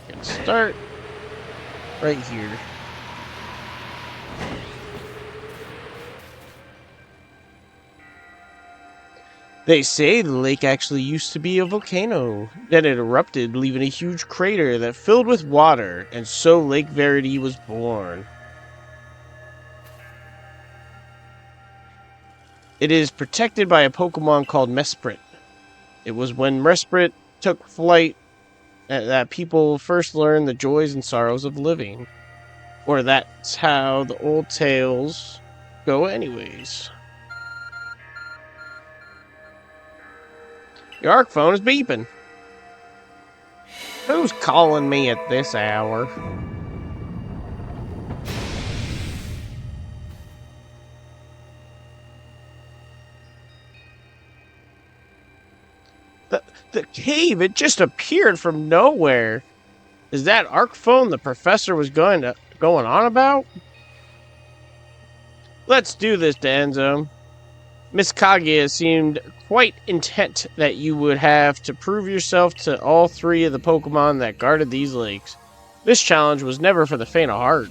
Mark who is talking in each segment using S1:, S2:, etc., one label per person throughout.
S1: can start right here. They say the lake actually used to be a volcano. Then it erupted, leaving a huge crater that filled with water, and so Lake Verity was born. It is protected by a Pokemon called Mesprit. It was when Mesprit took flight that people first learned the joys and sorrows of living. Or that's how the old tales go anyways. Your ARC phone is beeping. Who's calling me at this hour? The cave, it just appeared from nowhere. Is that ARC phone the professor was going on about? Let's do this, Danzo. Miss Kaguya seemed quite intent that you would have to prove yourself to all three of the Pokemon that guarded these lakes. This challenge was never for the faint of heart.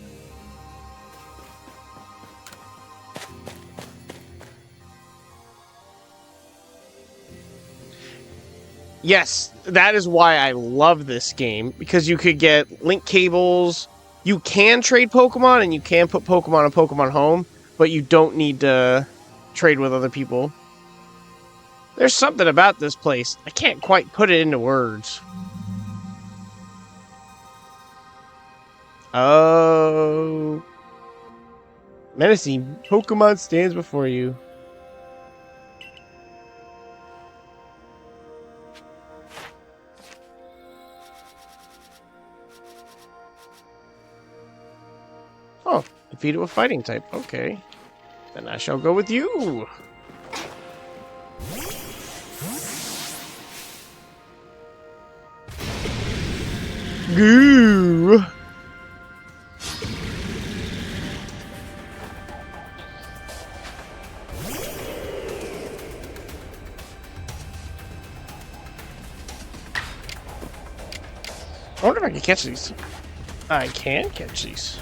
S1: Yes, that is why I love this game, because you could get link cables, you can trade Pokemon, and you can put Pokemon in Pokemon Home, but you don't need to trade with other people. There's something about this place. I can't quite put it into words. Oh. Menacing Pokemon stands before you. Oh, defeated with fighting type. Okay. Then I shall go with you. Goo. I wonder if I can catch these. I can catch these.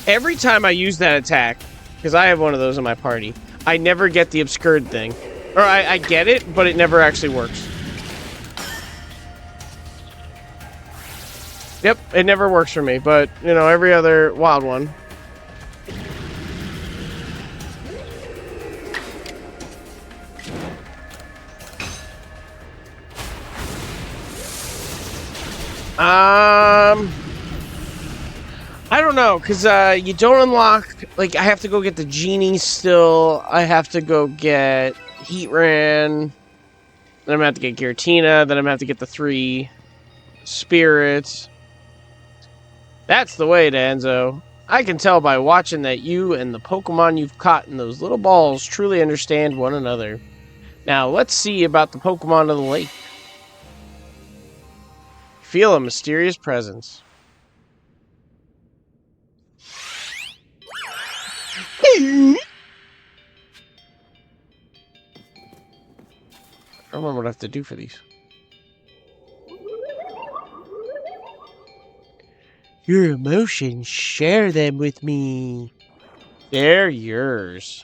S1: Every time I use that attack, because I have one of those in my party, I never get the obscured thing. Or I get it, but it never actually works. Yep, it never works for me, but, you know, every other wild one. I don't know, because you don't unlock, like, I have to go get the genie still, I have to go get Heatran, then I'm going to have to get Giratina, then I'm going to have to get the 3 spirits. That's the way, Danzo. I can tell by watching that you and the Pokemon you've caught in those little balls truly understand one another. Now, let's see about the Pokemon of the lake. Feel a mysterious presence. I don't remember what I have to do for these. Your emotions, share them with me. They're yours.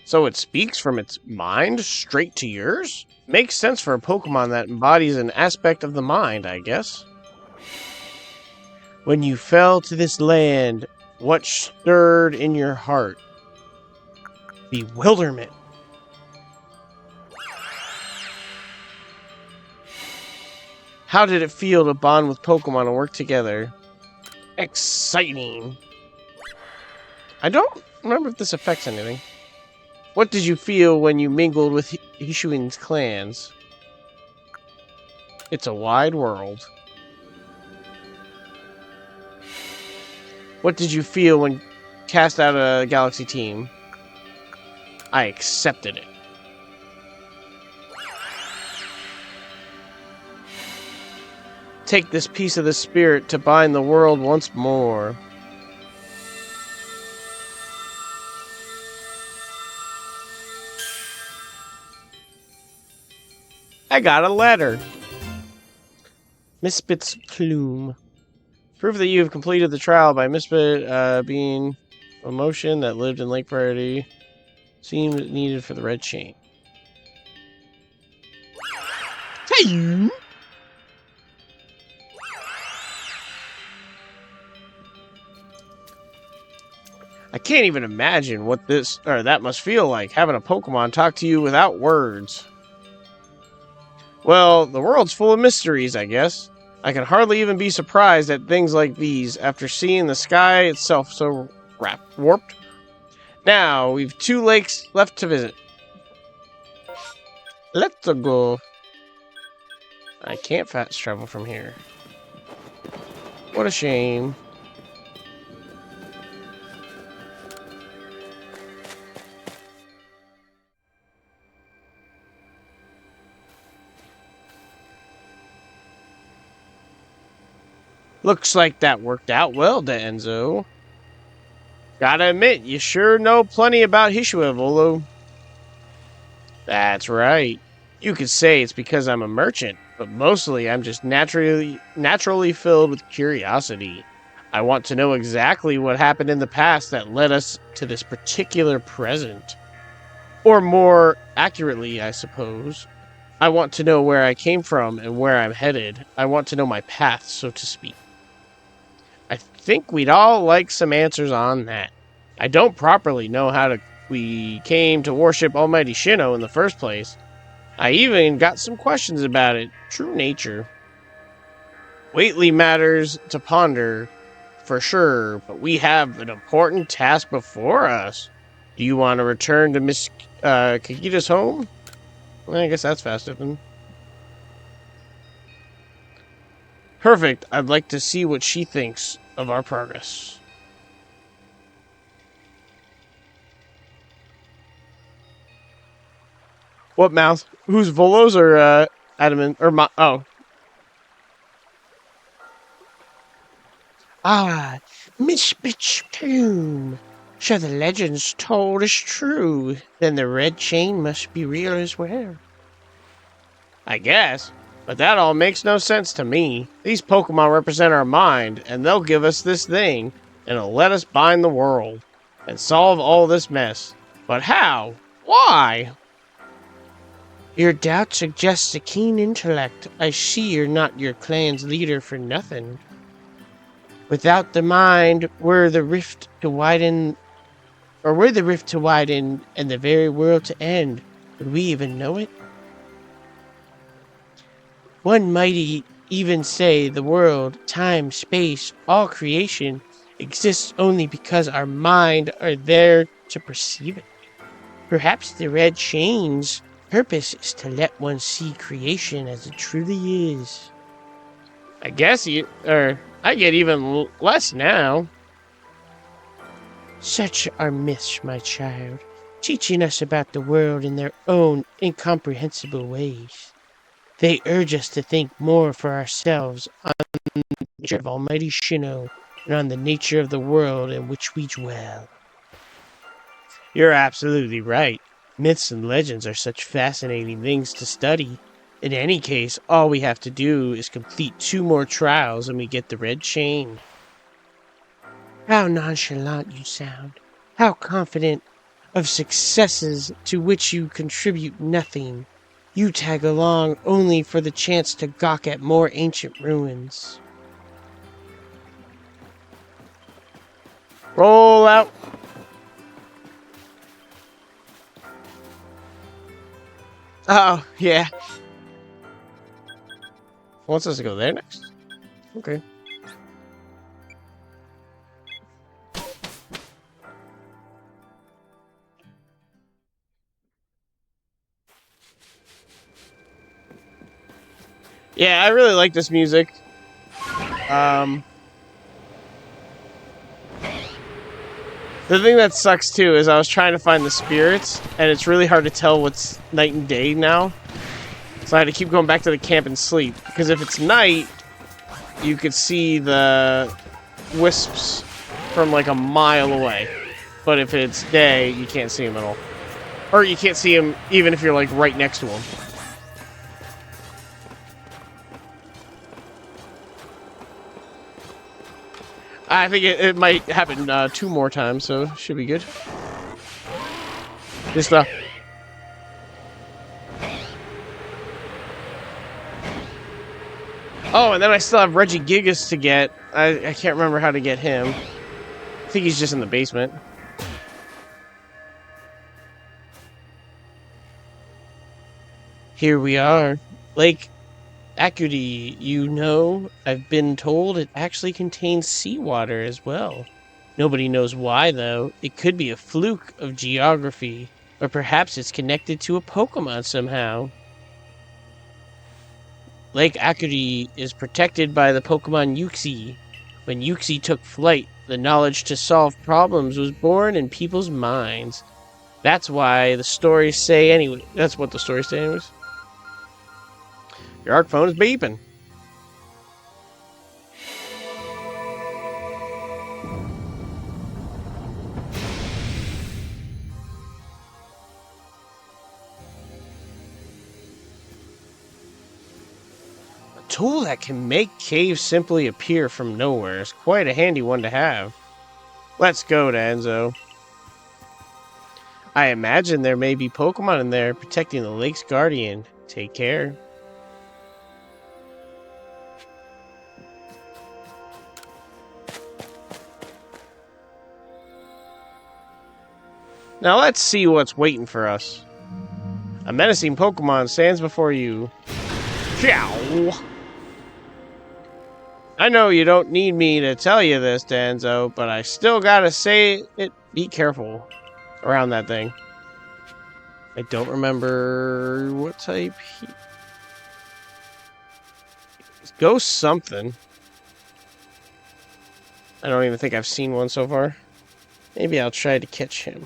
S1: So it speaks from its mind straight to yours? Makes sense for a Pokemon that embodies an aspect of the mind, I guess. When you fell to this land, what stirred in your heart? Bewilderment. How did it feel to bond with Pokemon and work together? Exciting. I don't remember if this affects anything. What did you feel when you mingled with Hishuin's clans? It's a wide world. What did you feel when cast out a galaxy team? I accepted it. Take this piece of the spirit to bind the world once more. I got a letter. Misfit's plume. Proof that you have completed the trial by Misfit being a motion that lived in Lake Priority seemed needed for the red chain. Hey! I can't even imagine what this or that must feel like, having a Pokemon talk to you without words. Well, the world's full of mysteries, I guess. I can hardly even be surprised at things like these after seeing the sky itself so warped. Now, we've 2 lakes left to visit. Let's go. I can't fast travel from here. What a shame. Looks like that worked out well, Enzo. Gotta admit, you sure know plenty about Hishua, Volo. That's right. You could say it's because I'm a merchant, but mostly I'm just naturally filled with curiosity. I want to know exactly what happened in the past that led us to this particular present. Or more accurately, I suppose, I want to know where I came from and where I'm headed. I want to know my path, so to speak. I think we'd all like some answers on that. I don't properly know how we came to worship Almighty Shino in the first place. I even got some questions about it. True nature. Weighty matters to ponder, for sure, but we have an important task before us. Do you want to return to Miss Kakita's home? Well, I guess that's fast open. Perfect. I'd like to see what she thinks of our progress. What mouth? Who's Volo's or Adamant or oh. Ah, Miss Bitch Plume. So the legends told is true. Then the red chain must be real as well. I guess. But that all makes no sense to me. These Pokemon represent our mind, and they'll give us this thing, and it'll let us bind the world, and solve all this mess. But how? Why? Your doubt suggests a keen intellect. I see you're not your clan's leader for nothing. Without the mind, were the rift to widen and the very world to end, would we even know it? One might even say the world, time, space, all creation exists only because our mind are there to perceive it. Perhaps the red chain's purpose is to let one see creation as it truly is. I guess I get even less now. Such are myths, my child, teaching us about the world in their own incomprehensible ways. They urge us to think more for ourselves on the nature of Almighty Shino and on the nature of the world in which we dwell. You're absolutely right. Myths and legends are such fascinating things to study. In any case, all we have to do is complete 2 more trials and we get the red chain. How nonchalant you sound. How confident of successes to which you contribute nothing. You tag along only for the chance to gawk at more ancient ruins. Roll out. Oh, yeah. Wants us to go there next? Okay. Yeah, I really like this music. The thing that sucks too is I was trying to find the spirits, and it's really hard to tell what's night and day now. So I had to keep going back to the camp and sleep. Because if it's night, you could see the wisps from like a mile away. But if it's day, you can't see them at all. Or you can't see them even if you're like right next to them. I think it might happen 2 more times, so should be good. Just Oh, and then I still have Regigigas to get. I can't remember how to get him. I think he's just in the basement. Here we are. Lake Acuity, you know, I've been told it actually contains seawater as well. Nobody knows why, though. It could be a fluke of geography, or perhaps it's connected to a Pokémon somehow. Lake Acuity is protected by the Pokemon Uxie. When Uxie took flight, the knowledge to solve problems was born in people's minds. That's why the stories say anyway. That's what the stories say anyways. Your ARC phone is beeping. A tool that can make caves simply appear from nowhere is quite a handy one to have. Let's go, Danzo. I imagine there may be Pokemon in there protecting the lake's guardian. Take care. Now let's see what's waiting for us. A menacing Pokemon stands before you. Chow! I know you don't need me to tell you this, Danzo, but I still gotta say it. Be careful around that thing. I don't remember what type he... Ghost something. I don't even think I've seen one so far. Maybe I'll try to catch him.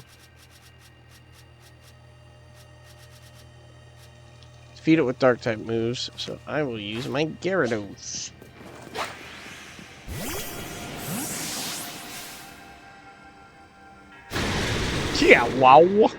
S1: Defeat it with dark type moves, so I will use my Gyarados. Yeah, wow.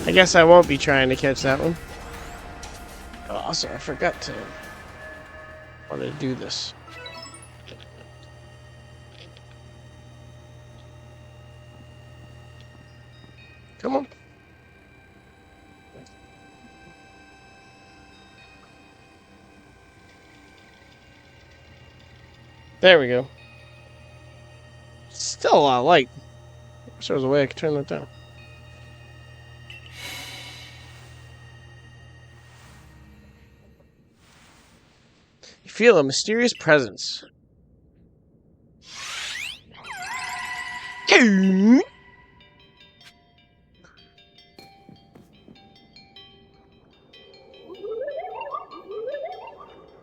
S1: I guess I won't be trying to catch that one. Oh, also, I forgot to... wanted to do this. Come on. There we go. Still a lot of light. Wish there was a way I could turn that down. You feel a mysterious presence.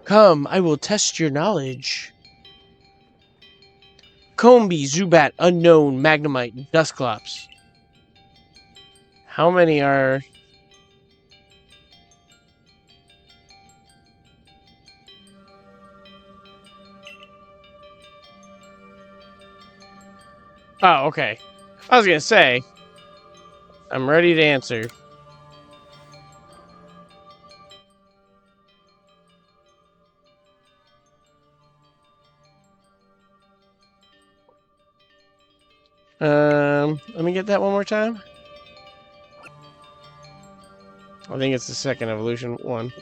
S1: Come, I will test your knowledge. Combee, Zubat, Unknown, Magnemite, Dusclops. How many are... Oh, okay. I was gonna say, I'm ready to answer. Let me get that one more time. I think it's the second evolution one.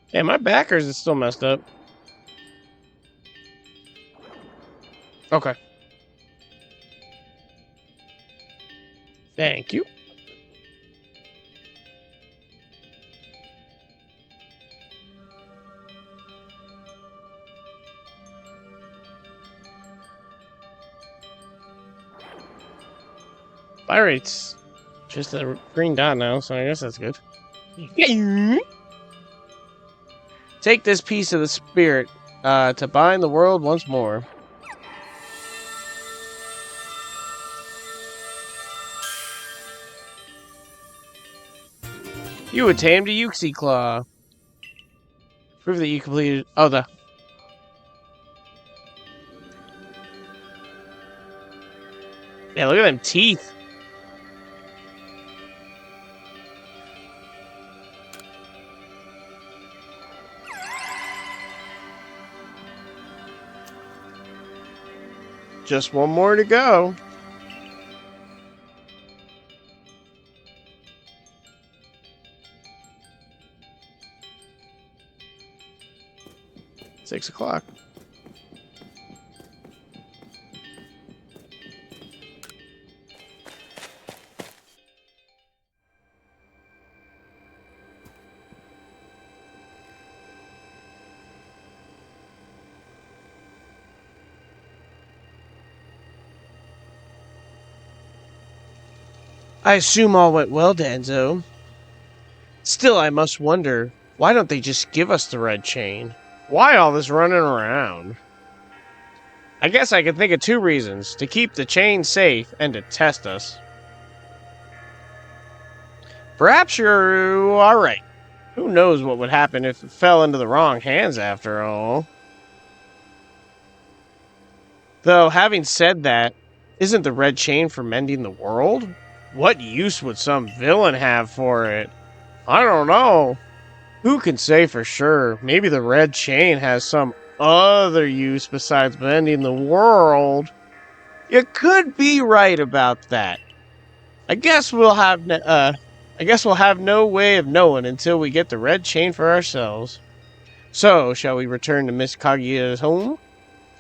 S1: Hey, my backers is still messed up. Okay. Thank you. Fire rate's just a green dot now, so I guess that's good. Take this piece of the spirit to bind the world once more. You attained a Yuxi Claw. Prove that you completed... Oh, the... Yeah, look at them teeth. Just one more to go. Six o'clock. I assume all went well, Danzo. Still, I must wonder, why don't they just give us the red chain? Why all this running around? I guess I can think of two reasons. To keep the chain safe and to test us. Perhaps you're alright. Who knows what would happen if it fell into the wrong hands after all. Though, having said that, isn't the red chain for mending the world? What use would some villain have for it? I don't know. Who can say for sure? Maybe the red chain has some other use besides mending the world. You could be right about that. I guess we'll have no way of knowing until we get the red chain for ourselves. So, shall we return to Miss Kaguya's home?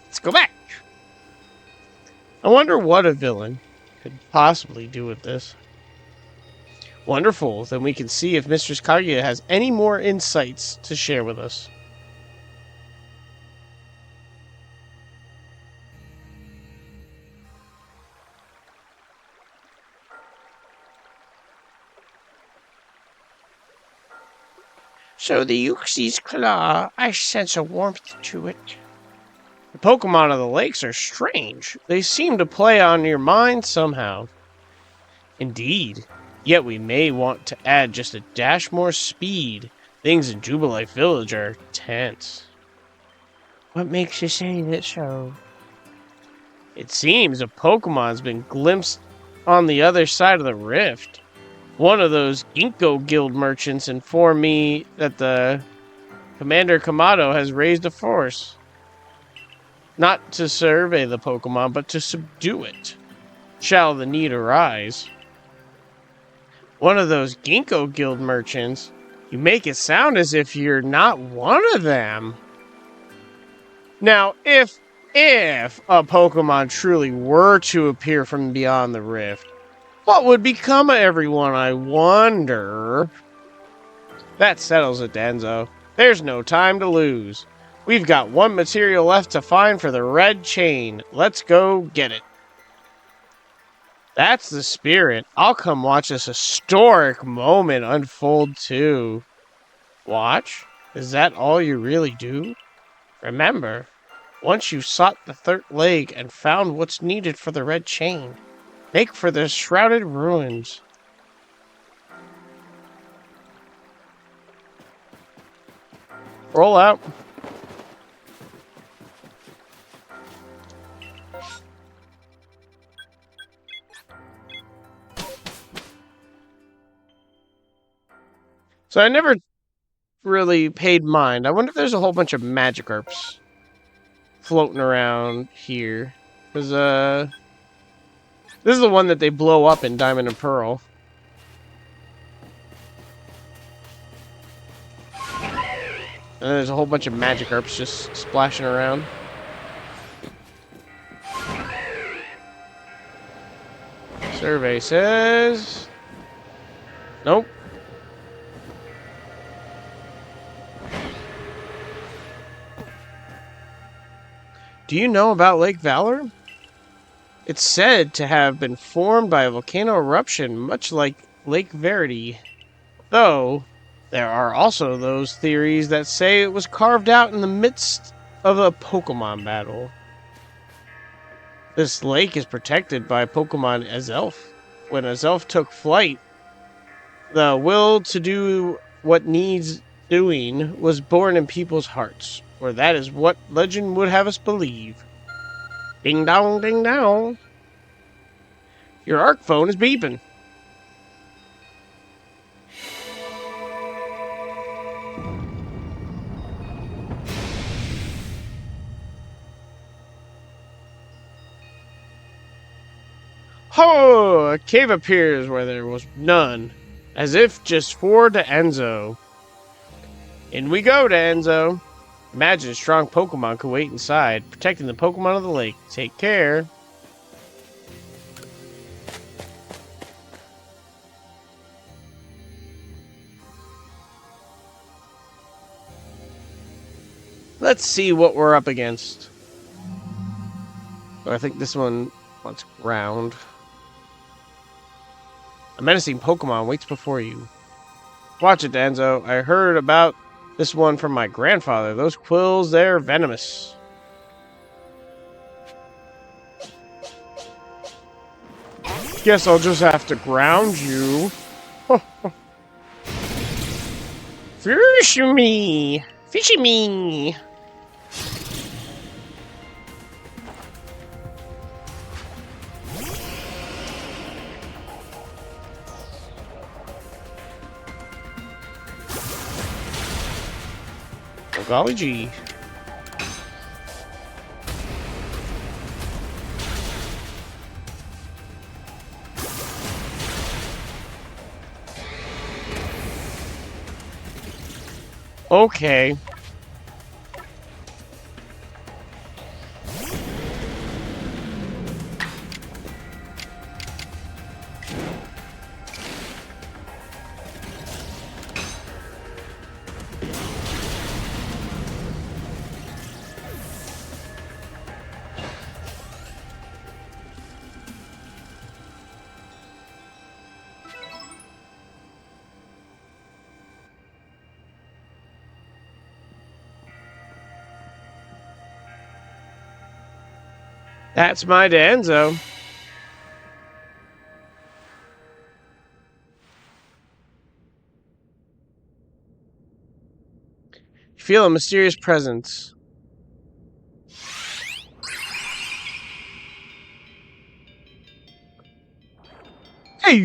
S1: Let's go back. I wonder what a villain could possibly do with this. Wonderful, then we can see if Mistress Kaguya has any more insights to share with us. So the Yuxi's claw, I sense a warmth to it. The Pokemon of the lakes are strange. They seem to play on your mind somehow. Indeed. Yet we may want to add just a dash more speed. Things in Jubilife Village are tense. What makes you say that so? It seems a Pokemon's been glimpsed on the other side of the rift. One of those Ginkgo Guild merchants informed me that the Commander Kamado has raised a force. Not to survey the Pokemon, but to subdue it. Shall the need arise. One of those Ginkgo Guild merchants? You make it sound as if you're not one of them. Now, if a Pokemon truly were to appear from beyond the rift, what would become of everyone, I wonder? That settles it, Danzo. There's no time to lose. We've got one material left to find for the red chain. Let's go get it. That's the spirit. I'll come watch this historic moment unfold too. Watch? Is that all you really do? Remember, once you've sought the third leg and found what's needed for the red chain, make for the shrouded ruins. Roll out. So I never really paid mind. I wonder if there's a whole bunch of Magikarps floating around here. Because, this is the one that they blow up in Diamond and Pearl. And there's a whole bunch of Magikarps just splashing around. Survey says... Nope. Do you know about Lake Valor? It's said to have been formed by a volcano eruption, much like Lake Verity. Though, there are also those theories that say it was carved out in the midst of a Pokémon battle. This lake is protected by Pokémon Azelf. When Azelf took flight, the will to do what needs doing was born in people's hearts, or that is what legend would have us believe. Ding dong, ding dong. Your ARC phone is beeping. Ho! A cave appears where there was none, as if just for to Enzo. In we go to Enzo. Imagine a strong Pokemon could wait inside, protecting the Pokemon of the lake. Take care. Let's see what we're up against. Oh, I think this one wants ground. A menacing Pokemon waits before you. Watch it, Danzo. I heard about this one from my grandfather. Those quills, they're venomous. Guess I'll just have to ground you. Fish me! Fishy me! Oh, golly gee. Okay. That's my Danzo. You feel a mysterious presence. Hey!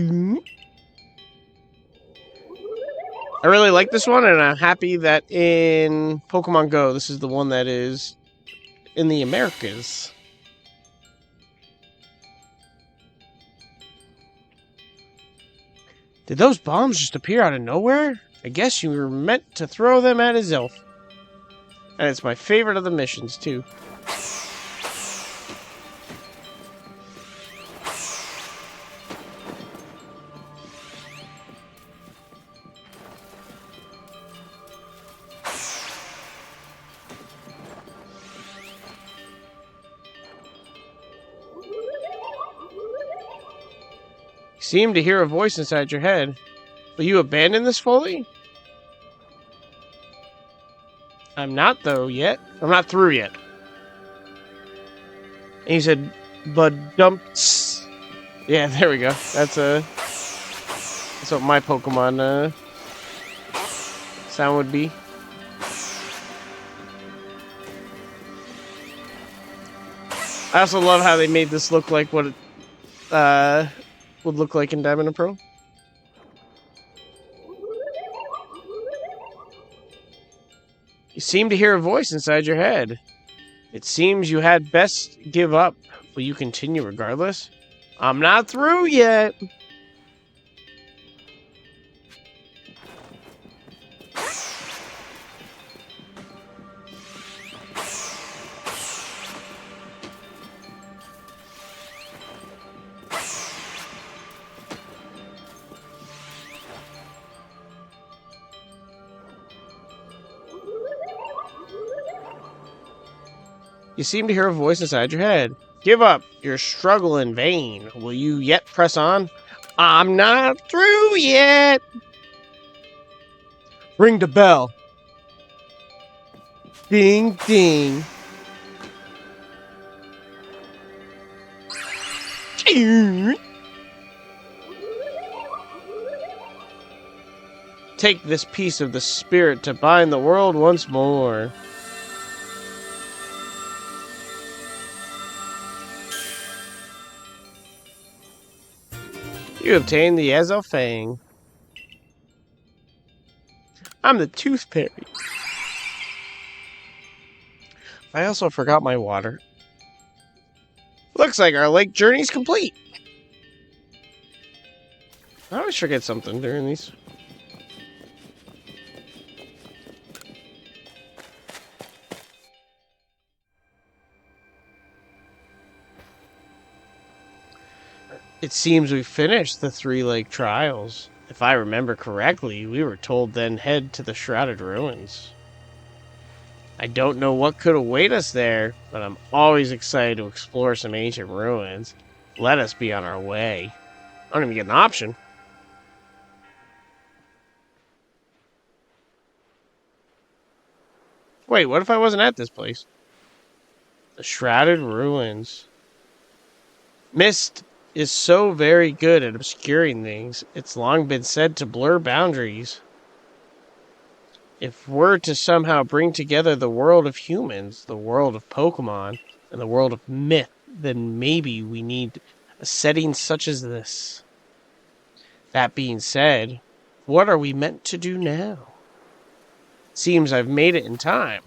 S1: I really like this one, and I'm happy that in Pokemon Go, this is the one that is in the Americas. Did those bombs just appear out of nowhere? I guess you were meant to throw them at his elf. And it's my favorite of the missions, too. You seem to hear a voice inside your head. Will you abandon this fully? I'm not, though, yet. I'm not through yet. And he said, "Bud dumps." Yeah, there we go. That's what my Pokemon sound would be. I also love how they made this look like what it would look like in Diamond and Pearl. You seem to hear a voice inside your head. It seems you had best give up. Will you continue regardless? I'm not through yet. You seem to hear a voice inside your head. Give up. Your struggle in vain. Will you yet press on? I'm not through yet. Ring the bell. Ding, ding. Take this piece of the spirit to bind the world once more. You obtain the Fang. I'm the Tooth Fairy. I also forgot my water. Looks like our lake journey's complete. I always forget something during these. It seems we've finished the 3 lake trials. If I remember correctly, we were told then head to the Shrouded Ruins. I don't know what could await us there, but I'm always excited to explore some ancient ruins. Let us be on our way. I don't even get an option. Wait, what if I wasn't at this place? The Shrouded Ruins. Mist is so very good at obscuring things. It's long been said to blur boundaries. If we're to somehow bring together the world of humans, the world of Pokémon, and the world of myth, then maybe we need a setting such as this. That being said, what are we meant to do now? Seems I've made it in time.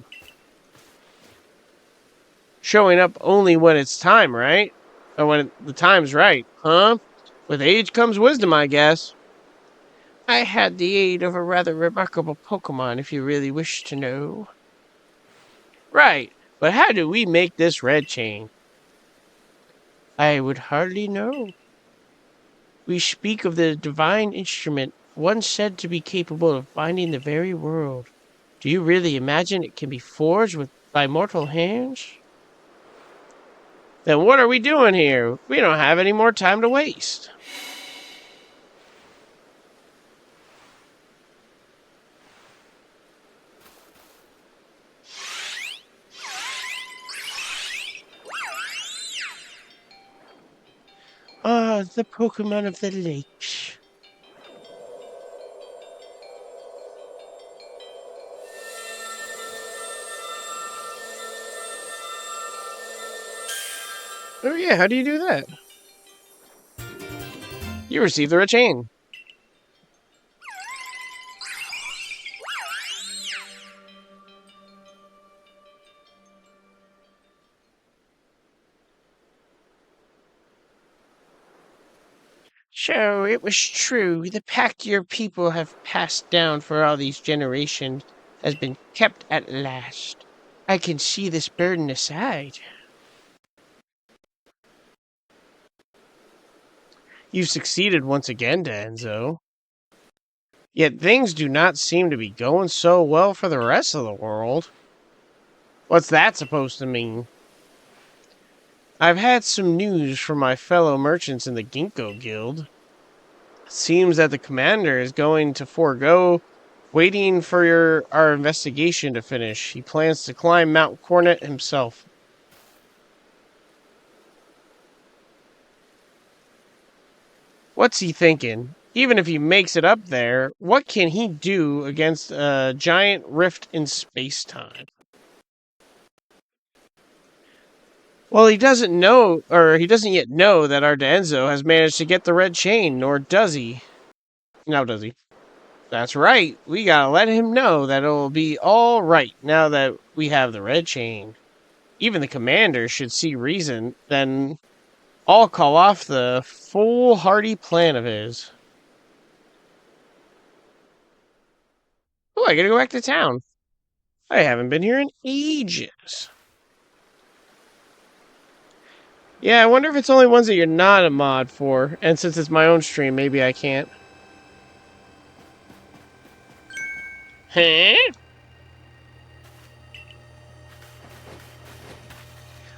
S1: Showing up only when it's time, right? Or when the time's right, huh? With age comes wisdom, I guess. I had the aid of a rather remarkable Pokémon, if you really wish to know. Right, but how do we make this red chain? I would hardly know. We speak of the divine instrument, once said to be capable of binding the very world. Do you really imagine it can be forged by mortal hands? Then what are we doing here? We don't have any more time to waste. Ah, the Pokemon of the lake. Oh yeah, how do you do that? You receive the red chain. So it was true. The pact your people have passed down for all these generations has been kept at last. I can see this burden aside. You've succeeded once again, Danzo. Yet things do not seem to be going so well for the rest of the world. What's that supposed to mean? I've had some news from my fellow merchants in the Ginkgo Guild. Seems that the commander is going to forego waiting for our investigation to finish. He plans to climb Mount Cornet himself. What's he thinking? Even if he makes it up there, what can he do against a giant rift in space-time? Well, he doesn't yet know that our Denzo has managed to get the red chain, nor does he. Now does he? That's right. We gotta let him know that it'll be all right now that we have the red chain. Even the commander should see reason, then I'll call off the foolhardy plan of his. Oh, I gotta go back to town. I haven't been here in ages. Yeah, I wonder if it's only ones that you're not a mod for. And since it's my own stream, maybe I can't. Huh?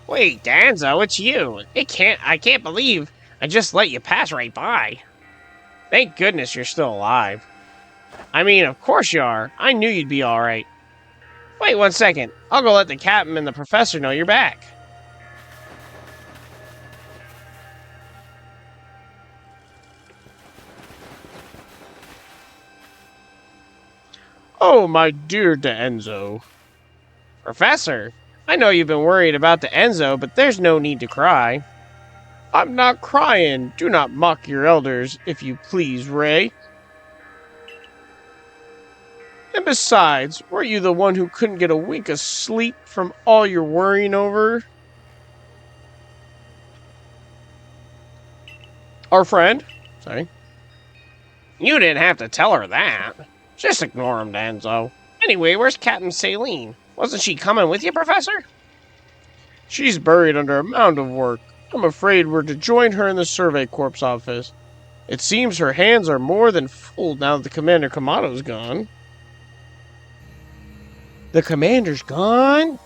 S1: Wait, Danzo, it's you. I can't believe I just let you pass right by. Thank goodness you're still alive. I mean, of course you are. I knew you'd be alright. Wait 1 second. I'll go let the captain and the professor know you're back. Oh, my dear D'Enzo. Professor, I know you've been worried about D'Enzo, but there's no need to cry. I'm not crying. Do not mock your elders, if you please, Ray. And besides, were you the one who couldn't get a wink of sleep from all your worrying over? Our friend? Sorry. You didn't have to tell her that. Just ignore him, Danzo. Anyway, where's Captain Saline? Wasn't she coming with you, Professor? She's buried under a mound of work. I'm afraid we're to join her in the Survey Corps office. It seems her hands are more than full now that Commander Kamato's gone. The commander's gone?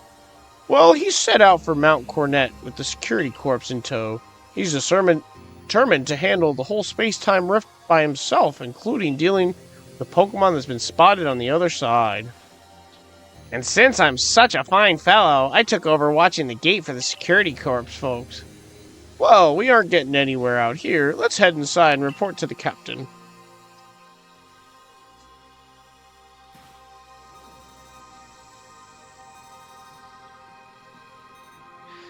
S1: Well, he set out for Mount Cornet with the security corps in tow. He's determined to handle the whole space-time rift by himself, including dealing with the Pokemon that's been spotted on the other side. And since I'm such a fine fellow, I took over watching the gate for the security corps folks. Well, we aren't getting anywhere out here. Let's head inside and report to the captain.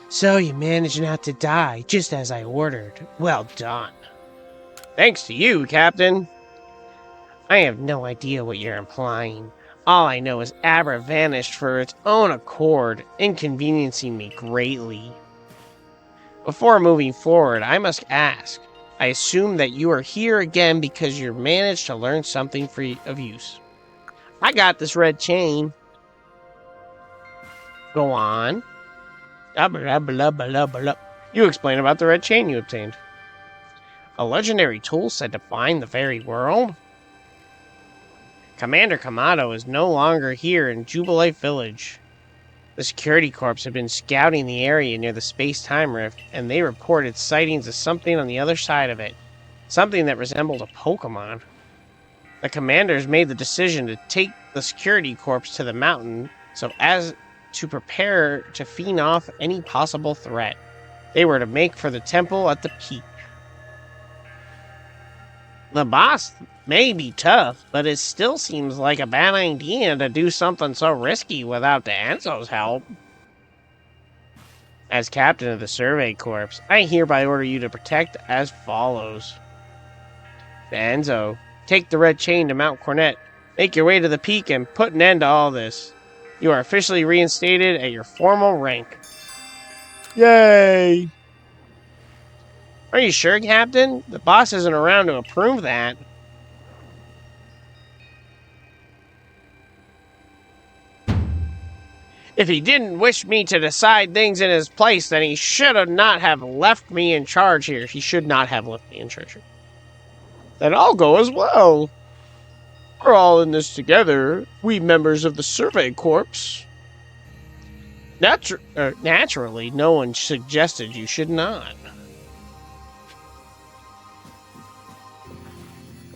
S1: So you managed not to die, just as I ordered. Well done. Thanks to you, Captain. I have no idea what you're implying. All I know is Abra vanished for its own accord, inconveniencing me greatly. Before moving forward, I must ask. I assume that you are here again because you managed to learn something of use. I got this red chain. Go on. You explain about the red chain you obtained. A legendary tool said to bind the very world? Commander Kamato is no longer here in Jubilee Village. The security corps have been scouting the area near the space-time rift, and they reported sightings of something on the other side of it. Something that resembled a Pokémon. The commanders made the decision to take the security corps to the mountain so as to prepare to fend off any possible threat. They were to make for the temple at the peak. The boss may be tough, but it still seems like a bad idea to do something so risky without D'Enzo's help. As captain of the Survey Corps, I hereby order you to protect as follows. D'Enzo, take the red chain to Mount Cornet, make your way to the peak, and put an end to all this. You are officially reinstated at your formal rank. Yay! Are you sure, Captain? The boss isn't around to approve that. If he didn't wish me to decide things in his place, then he should have not have left me in charge here. He should not have left me in charge here. Then I'll go as well. We're all in this together, we members of the Survey Corps. Naturally, no one suggested you should not.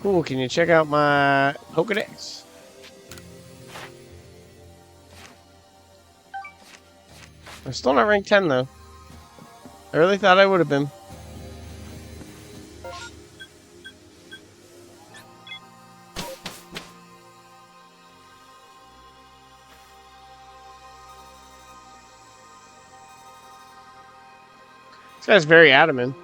S1: Cool, can you check out my Pokedex? I'm still not ranked 10, though. I really thought I would have been. This guy's very adamant.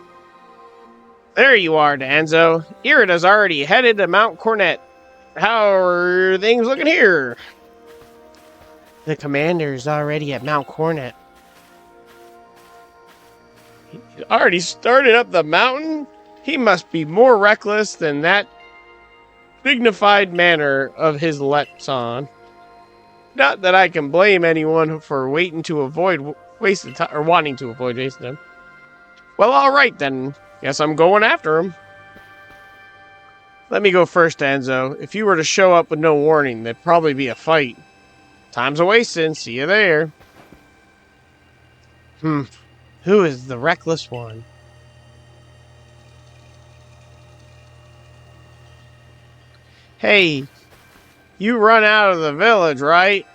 S1: There you are, D'Enzo. Irida's already headed to Mount Cornet. How are things looking here? The commander's already at Mount Cornet. He's already started up the mountain? He must be more reckless than that dignified manner of his lets on. Not that I can blame anyone for waiting to avoid wasted time, or wanting to avoid wasting time. Well, alright then. Guess I'm going after him. Let me go first, Enzo. If you were to show up with no warning, there'd probably be a fight. Time's a-wasting. See you there. Who is the reckless one? Hey, you run out of the village, right?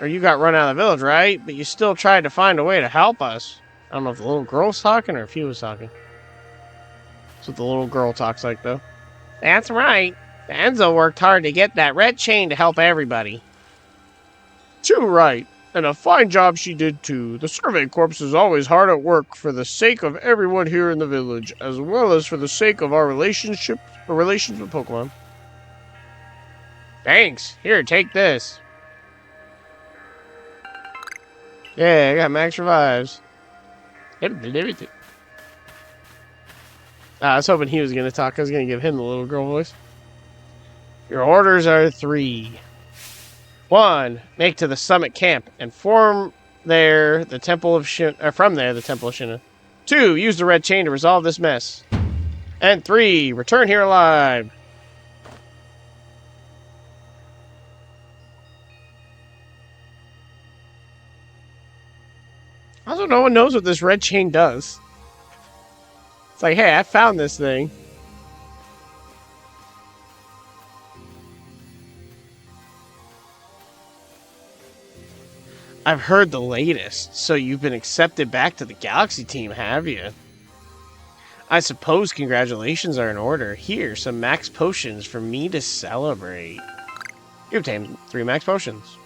S1: Or you got run out of the village, right? But you still tried to find a way to help us. I don't know if the little girl's talking or if he was talking. That's what the little girl talks like, though. That's right. Enzo worked hard to get that red chain to help everybody. Too right. And a fine job she did, too. The Survey Corps is always hard at work for the sake of everyone here in the village, as well as for the sake of our relations with Pokemon. Thanks. Here, take this. Yeah, I got max revives. I was hoping he was going to talk. I was going to give him the little girl voice. Your orders are 3. 1. Make to the summit camp and form there the Temple of from there the Temple of Shina. 2. Use the red chain to resolve this mess. And 3. Return here alive. Also, no one knows what this red chain does. It's like, hey, I found this thing. I've heard the latest, so you've been accepted back to the Galaxy team, have you? I suppose congratulations are in order. Here, some max potions for me to celebrate. You obtained 3 max potions.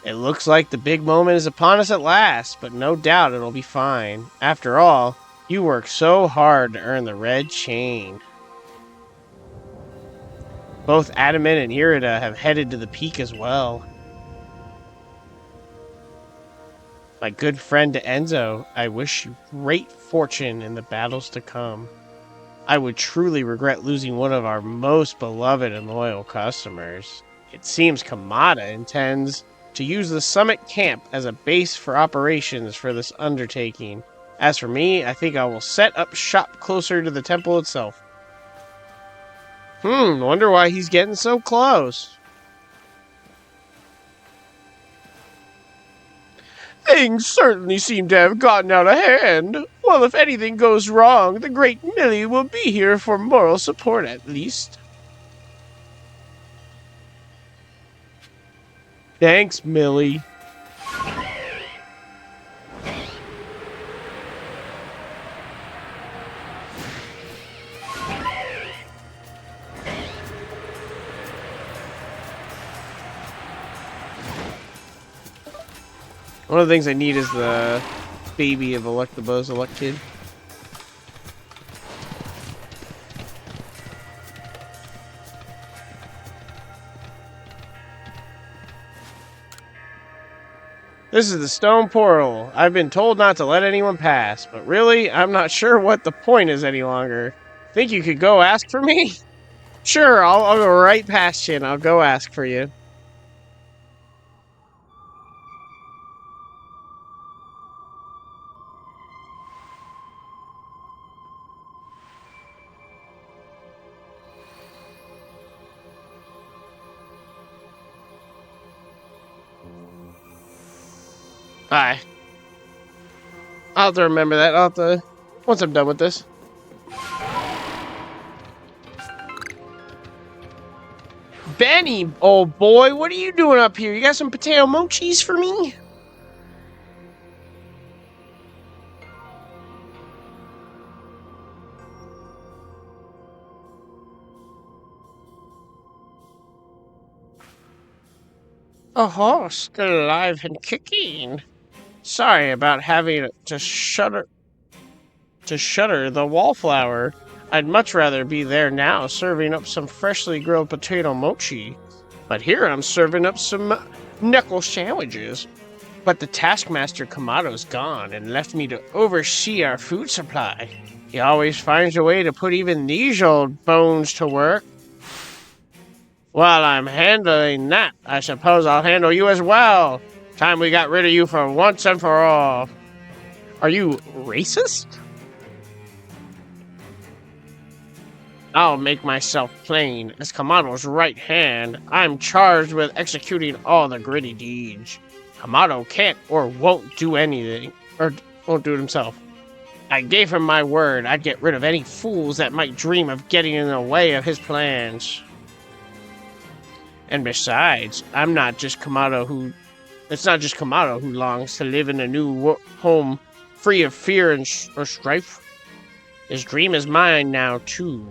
S1: It looks like the big moment is upon us at last, but no doubt it'll be fine. After all, you worked so hard to earn the red chain. Both Adamant and Irida have headed to the peak as well. My good friend Enzo, I wish you great fortune in the battles to come. I would truly regret losing one of our most beloved and loyal customers. It seems Kamada intends to use the summit camp as a base for operations for this undertaking. As for me, I think I will set up shop closer to the temple itself. Wonder why he's getting so close. Things certainly seem to have gotten out of hand. Well, if anything goes wrong, the great Millie will be here for moral support at least. Thanks, Millie. One of the things I need is the baby of Electabuzz, Electkid. This is the stone portal. I've been told not to let anyone pass, but really, I'm not sure what the point is any longer. Think you could go ask for me? Sure, I'll go right past you and I'll go ask for you. Bye. I'll have to remember that. I'll have to... Once I'm done with this. Benny, old boy, what are you doing up here? You got some potato mochis for me? Oh, still alive and kicking. Sorry about having to shutter the wallflower. I'd much rather be there now serving up some freshly grilled potato mochi. But here I'm serving up some knuckle sandwiches. But the taskmaster Kamado's gone and left me to oversee our food supply. He always finds a way to put even these old bones to work. While I'm handling that, I suppose I'll handle you as well. Time we got rid of you for once and for all. Are you racist? I'll make myself plain. As Kamado's right hand, I'm charged with executing all the gritty deeds. Kamado can't or won't do anything, or Won't do it himself. I gave him my word I'd get rid of any fools that might dream of getting in the way of his plans. And besides, it's not just Kamado who longs to live in a new home free of fear or strife. His dream is mine now, too.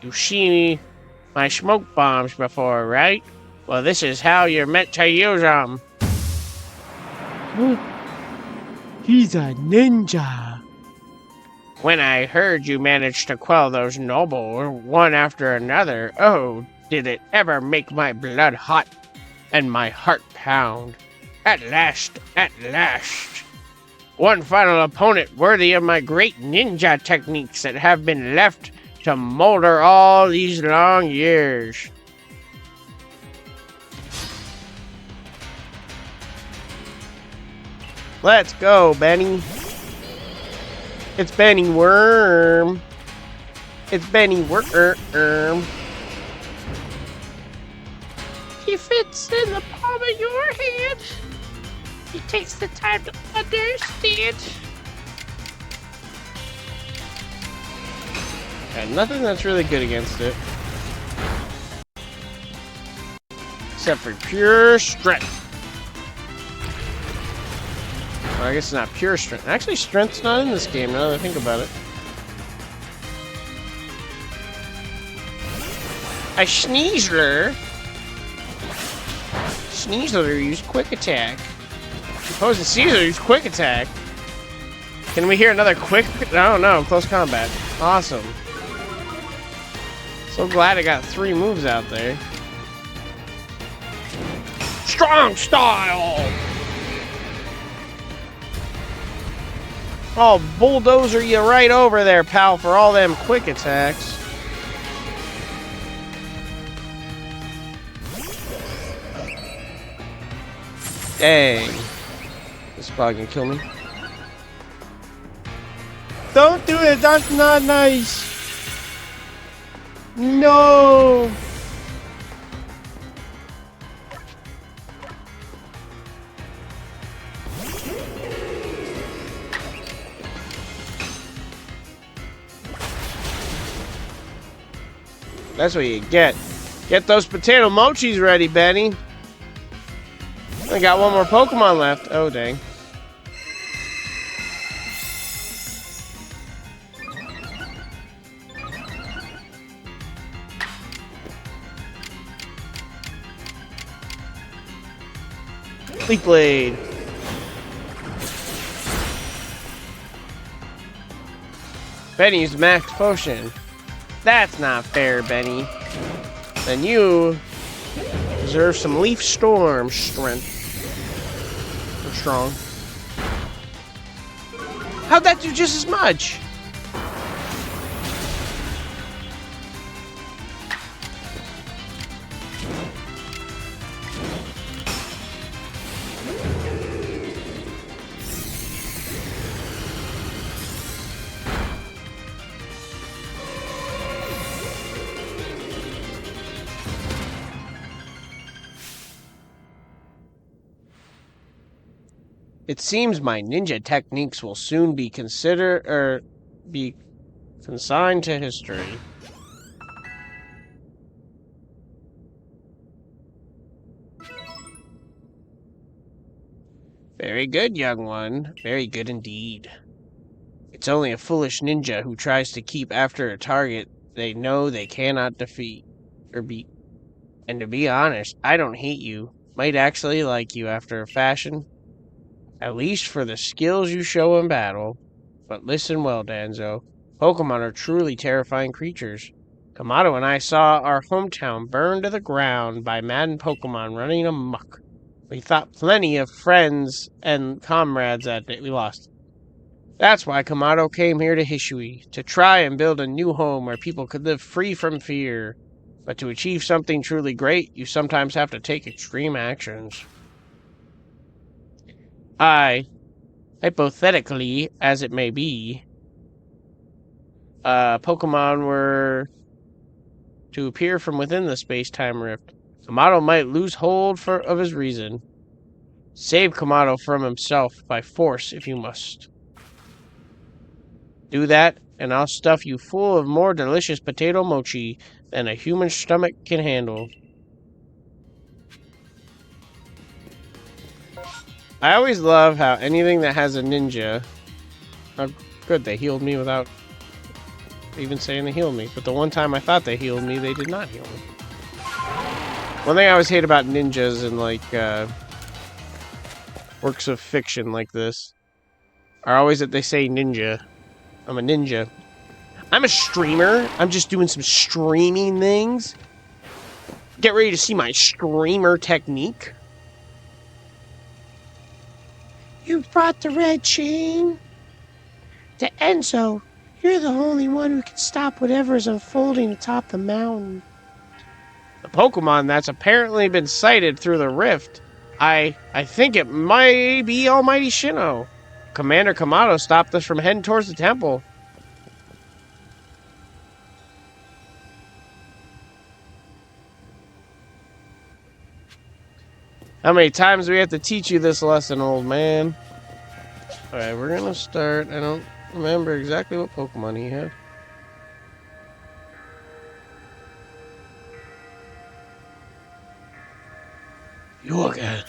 S1: You've seen my smoke bombs before, right? Well, this is how you're meant to use them. He's a ninja. When I heard you managed to quell those nobles one after another, oh, did it ever make my blood hot and my heart pound. At last, at last. One final opponent worthy of my great ninja techniques that have been left to molder all these long years. Let's go, Benny. It's Benny Worm. It's Benny Worm. He fits in the palm of your hand. He takes the time to understand. Got nothing that's really good against it. Except for pure strength. Well, I guess it's not pure strength. Actually, strength's not in this game now that I think about it. A Sneasler. Sneasler used quick attack. Opposing Caesar used quick attack. Can we hear another quick? No, no, close combat. Awesome. So glad I got 3 moves out there. Strong style! Oh, bulldozer you right over there, pal, for all them quick attacks. Dang. This is probably gonna kill me. Don't do it! That's not nice! No! That's what you get. Get those potato mochis ready, Benny. I got one more Pokemon left. Oh, dang. Leaf Blade. Benny used Max Potion. That's not fair, Benny. Then you deserve some Leaf Storm strength. Or strong. How'd that do just as much? It seems my ninja techniques will soon be consigned to history. Very good, young one. Very good indeed. It's only a foolish ninja who tries to keep after a target they know they cannot defeat or beat. And to be honest, I don't hate you. Might actually like you after a fashion. At least for the skills you show in battle. But listen well, Danzo. Pokemon are truly terrifying creatures. Kamado and I saw our hometown burned to the ground by maddened Pokemon running amok. We thought plenty of friends and comrades that day we lost. That's why Kamado came here to Hishui, to try and build a new home where people could live free from fear. But to achieve something truly great, you sometimes have to take extreme actions. Hypothetically, as it may be, Pokemon were to appear from within the space-time rift, Kamado might lose hold of his reason. Save Kamado from himself by force if you must. Do that, and I'll stuff you full of more delicious potato mochi than a human stomach can handle. I always love how anything that has a ninja... Oh, good, they healed me without even saying they healed me. But the one time I thought they healed me, they did not heal me. One thing I always hate about ninjas in, like, works of fiction like this are always that they say ninja. I'm a ninja. I'm a streamer. I'm just doing some streaming things. Get ready to see my streamer technique. You brought the red chain? To Enzo, you're the only one who can stop whatever is unfolding atop the mountain. The Pokemon that's apparently been sighted through the rift. I think it might be Almighty Sinnoh. Commander Kamado stopped us from heading towards the temple. How many times do we have to teach you this lesson, old man? Alright, we're gonna start. I don't remember exactly what Pokemon he had. You again.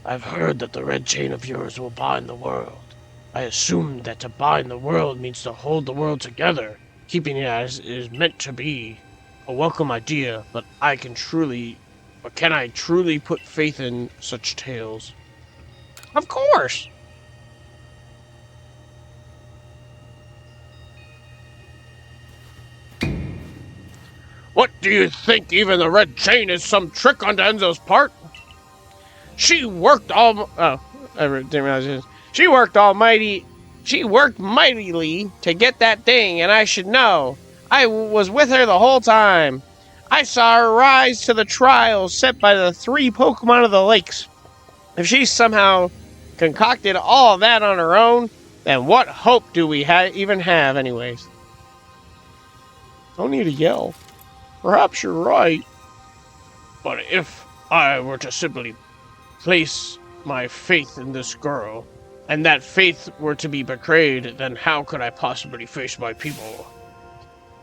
S1: I've heard that the red chain of yours will bind the world. I assumed that to bind the world means to hold the world together, keeping it as it is meant to be. A welcome idea, but can I truly put faith in such tales? Of course! What do you think? Even the red chain is some trick on Enzo's part? She worked mightily to get that thing, and I should know. I was with her the whole time. I saw her rise to the trials set by the 3 Pokemon of the Lakes. If she somehow concocted all of that on her own, then what hope do we even have anyways? Don't need to yell. Perhaps you're right. But if I were to simply place my faith in this girl, and that faith were to be betrayed, then how could I possibly face my people?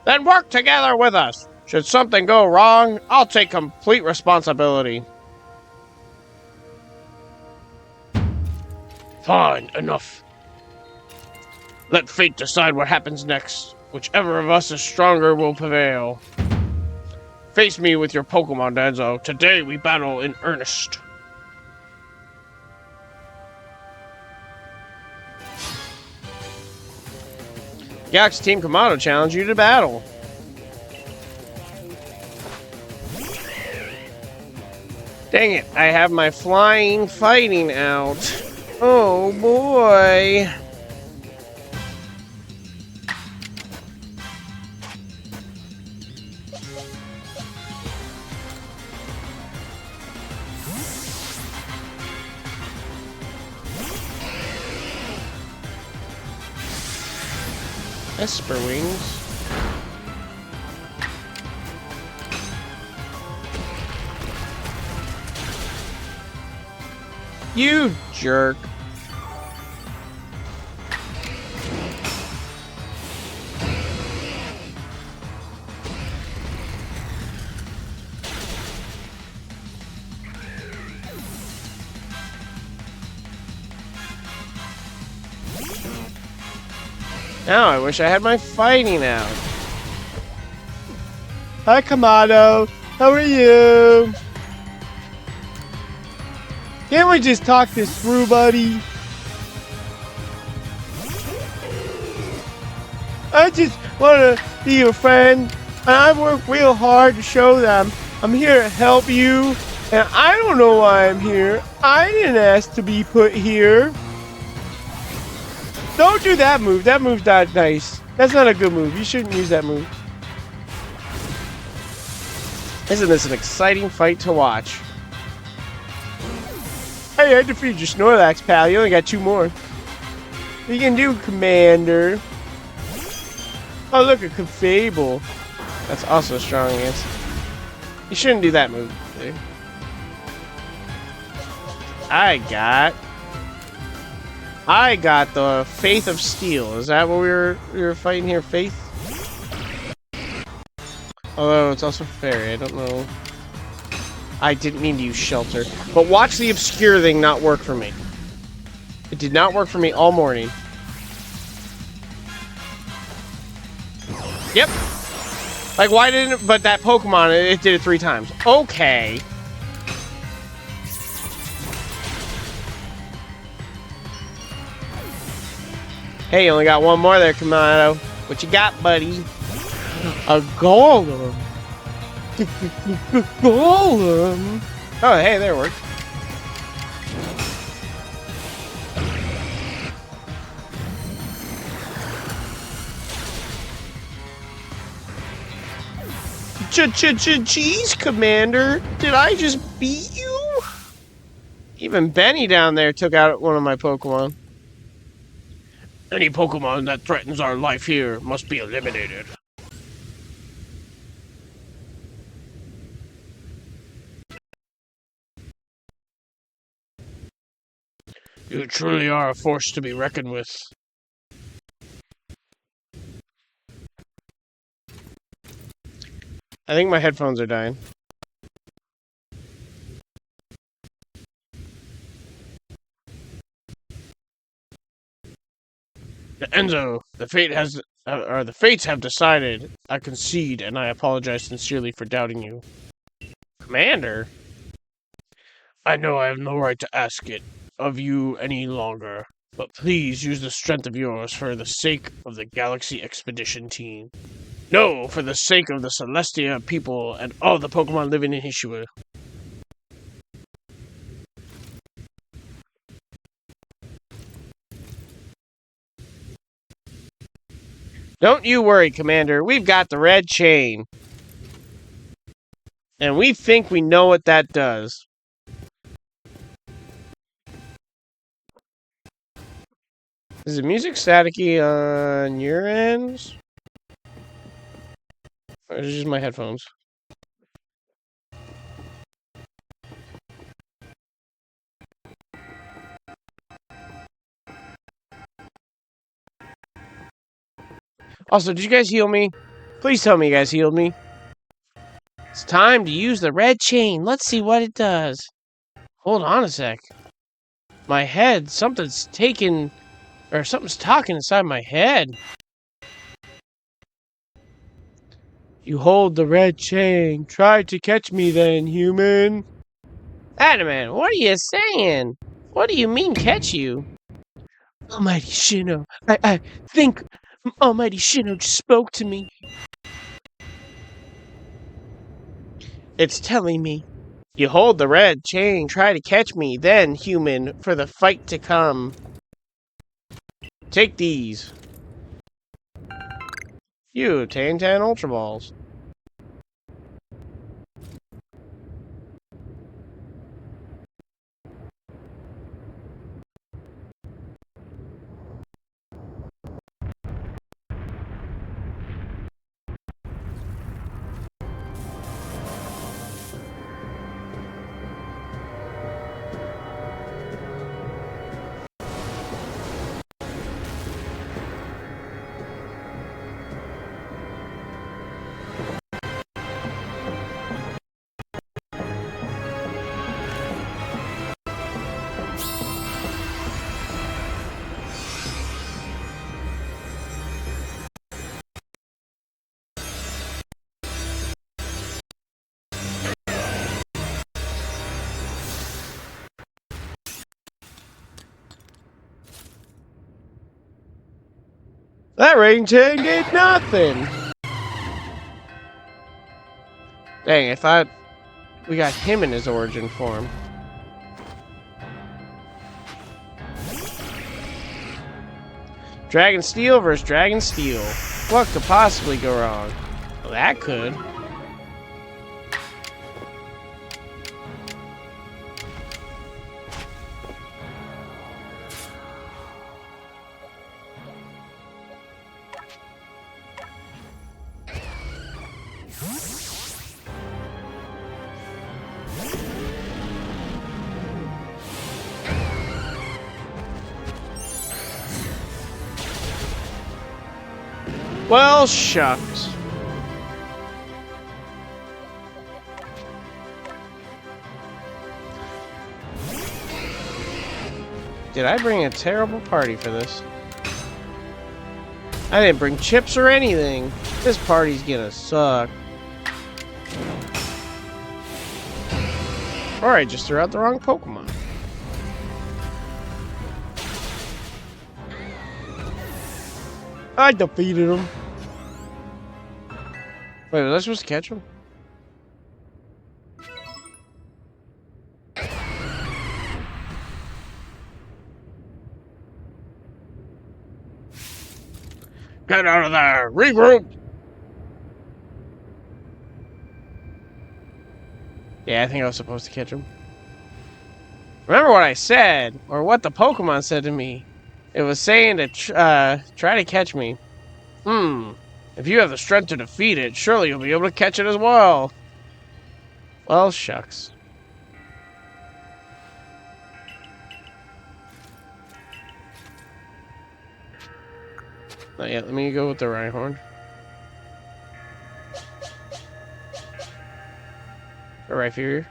S1: Then work together with us. Should something go wrong, I'll take complete responsibility. Fine, enough. Let fate decide what happens next. Whichever of us is stronger will prevail. Face me with your Pokemon, Enzo. Today we battle in earnest. Galaxy Team Kamado challenge you to battle. Dang it, I have my flying fighting out. Oh boy. Esper Wings. You jerk. Now I wish I had my fighting out. Hi, Kamado. How are you? Can't we just talk this through, buddy? I just want to be your friend. And I work real hard to show them I'm here to help you. And I don't know why I'm here. I didn't ask to be put here. Don't do that move. That move's not nice. That's not a good move. You shouldn't use that move. Isn't this an exciting fight to watch? Hey, I defeated your Snorlax, pal. You only got 2 more. What you can do, Commander? Oh, look, a Clefable. That's also strong against. You shouldn't do that move. Dude. I got the Faith of Steel. Is that what we were fighting here? Faith? Although it's also fairy. I don't know. I didn't mean to use shelter. But watch the obscure thing not work for me. It did not work for me all morning. Yep. Like, why didn't it? But that Pokemon, it did it 3 times. Okay. Hey, you only got one more there, Kamado. What you got, buddy? A Golem. Golem. Oh, hey, there it worked. Jeez, Commander. Did I just beat you? Even Benny down there took out one of my Pokemon. Any Pokemon that threatens our life here must be eliminated. You truly are a force to be reckoned with. I think my headphones are dying. Enzo, the fates have decided. I concede, and I apologize sincerely for doubting you. Commander? I know I have no right to ask it of you any longer, but please use the strength of yours for the sake of the Galaxy Expedition team. No, for the sake of the Celestia people and all the Pokemon living in Hishua. Don't you worry, Commander. We've got the red chain. And we think we know what that does. Is the music staticky on your ends? Or is it just my headphones? Also, did you guys heal me? Please tell me you guys healed me. It's time to use the red chain. Let's see what it does. Hold on a sec. My head, something's talking inside my head. You hold the red chain. Try to catch me then, human. Adamant, what are you saying? What do you mean catch you? Almighty Shino, I think Almighty Shino just spoke to me. It's telling me. You hold the red chain, try to catch me, then, human, for the fight to come. Take these. You obtain 10 Ultra Balls. That rain chain did nothing! Dang, I thought we got him in his origin form. Dragon Steel versus Dragon Steel. What could possibly go wrong? Well, that could. Well, shucks. Did I bring a terrible party for this? I didn't bring chips or anything. This party's gonna suck. Or I just threw out the wrong Pokemon. I defeated him. Wait, was I supposed to catch him? Get out of there! Regroup! Yeah, I think I was supposed to catch him. Remember what I said, or what the Pokemon said to me. It was saying to try to catch me. If you have the strength to defeat it, surely you'll be able to catch it as well. Well, shucks. Not yet. Let me go with the Rhyhorn. Or Rhyperior.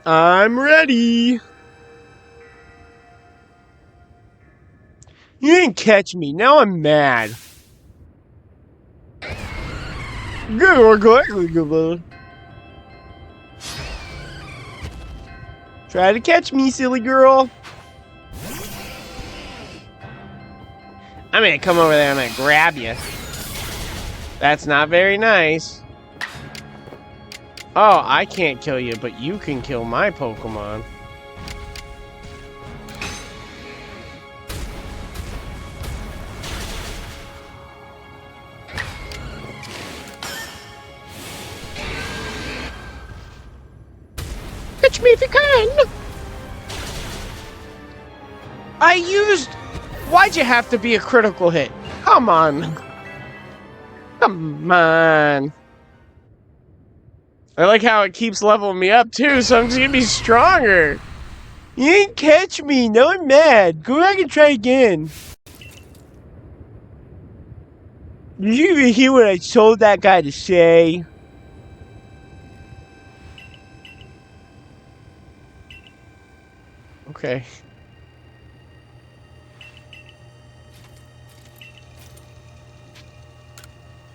S1: I'm ready. You didn't catch me. Now I'm mad. Good. Try to catch me, silly girl. I'm gonna come over there and I'm gonna grab you. That's not very nice. Oh, I can't kill you, but you can kill my Pokemon. Catch me if you can! I used... Why'd you have to be a critical hit? Come on. Come on. I like how it keeps leveling me up too, so I'm just gonna be stronger. You didn't catch me. Now I'm mad. Go back and try again. Did you even hear what I told that guy to say? Okay.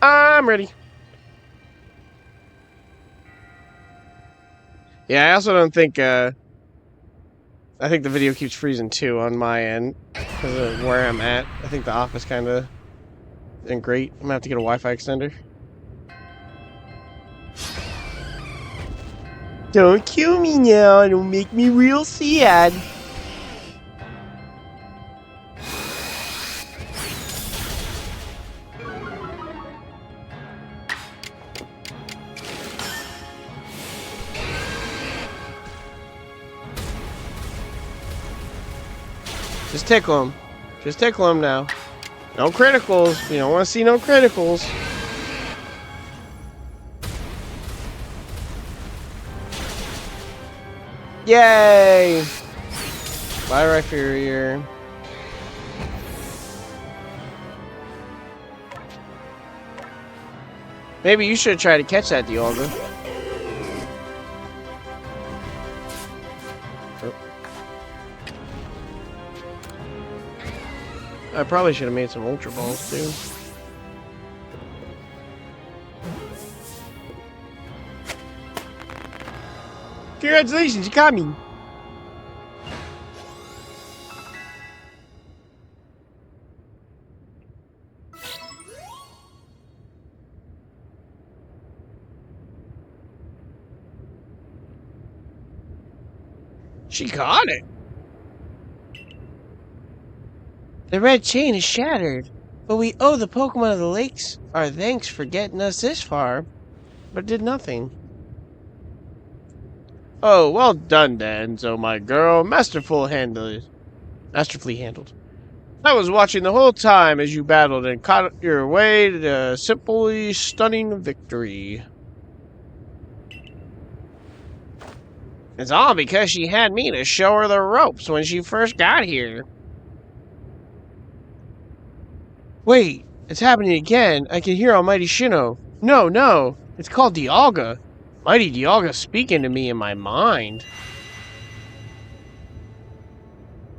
S1: I'm ready. Yeah, I also don't think, I think the video keeps freezing too on my end because of where I'm at. I think the office kind of isn't great. I'm gonna have to get a Wi-Fi extender. Don't kill me now. It'll make me real sad. Just tickle him. Just tickle him now. No criticals. We don't want to see no criticals. Yay! Bye, Rhyperior. Maybe you should try to catch that, Dialga. I probably should have made some Ultra Balls, too. Congratulations, you caught me! She caught it! The red chain is shattered, but we owe the Pokemon of the Lakes our thanks for getting us this far, but did nothing. Oh, well done, Danzo, my girl. Masterfully handled. I was watching the whole time as you battled and caught your way to a simply stunning victory. It's all because she had me to show her the ropes when she first got here. Wait, it's happening again. I can hear Almighty Shino. No, it's called Dialga. Mighty Dialga speaking to me in my mind.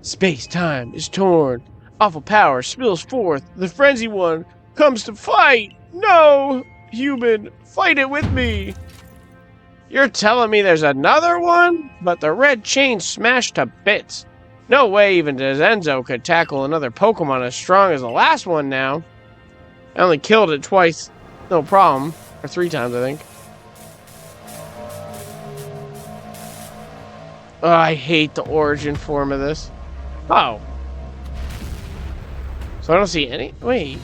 S1: Space-time is torn. Awful power spills forth. The Frenzy One comes to fight. No! Human, fight it with me. You're telling me there's another one? But the red chain's smashed to bits. No way even Enzo could tackle another Pokemon as strong as the last one now. I only killed it twice. No problem. Or 3 times, I think. Oh, I hate the origin form of this. Oh. So I don't see any... Wait.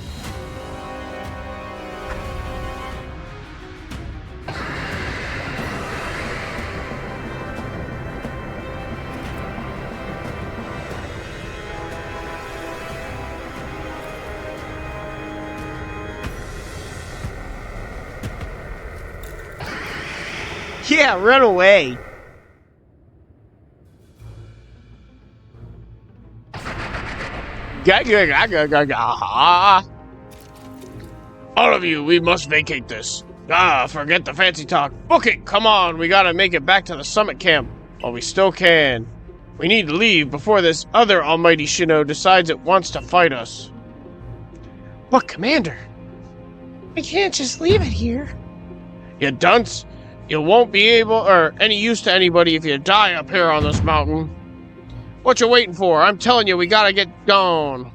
S1: Yeah, run away. All of you, we must vacate this. Forget the fancy talk. Book it, come on, we gotta make it back to the summit camp while we still can. We need to leave before this other almighty Shino decides it wants to fight us. But Commander, we can't just leave it here. You dunce. You won't be able or any use to anybody if you die up here on this mountain. What you waiting for? I'm telling you, we gotta get gone.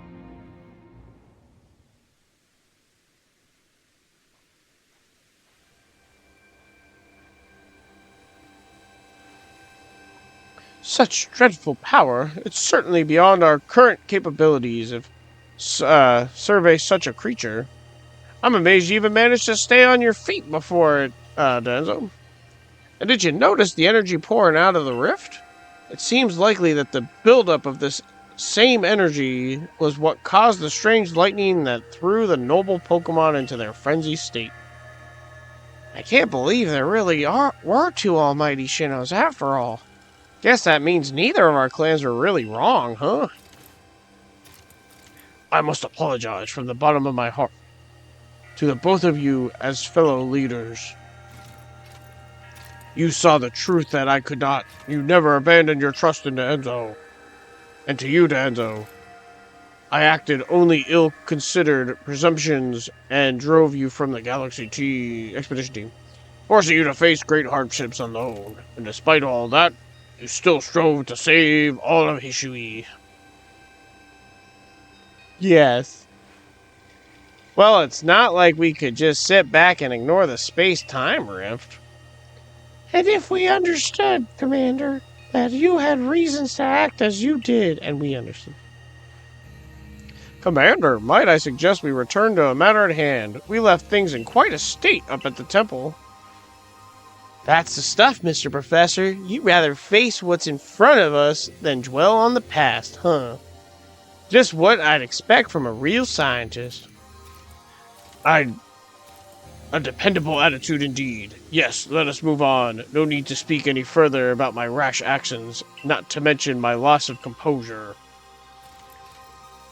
S1: Such dreadful power. It's certainly beyond our current capabilities if survey such a creature. I'm amazed you even managed to stay on your feet before it, Denzo. And did you notice the energy pouring out of the rift? It seems likely that the buildup of this same energy was what caused the strange lightning that threw the noble Pokemon into their frenzied state. I can't believe there really were 2 almighty Shinos after all. Guess that means neither of our clans were really wrong, huh? I must apologize from the bottom of my heart to the both of you as fellow leaders. You saw the truth that I could not. You never abandoned your trust into Enzo. And to you, Enzo, I acted only ill-considered presumptions and drove you from the Galaxy T expedition team, forcing you to face great hardships alone. And despite all that, you still strove to save all of Hishui. Yes. Well, it's not like we could just sit back and ignore the space-time rift. And if we understood, Commander, that you had reasons to act as you did, and we understood. Commander, might I suggest we return to a matter at hand? We left things in quite a state up at the temple. That's the stuff, Mr. Professor. You'd rather face what's in front of us than dwell on the past, huh? Just what I'd expect from a real scientist. A dependable attitude indeed. Yes, let us move on. No need to speak any further about my rash actions, not to mention my loss of composure.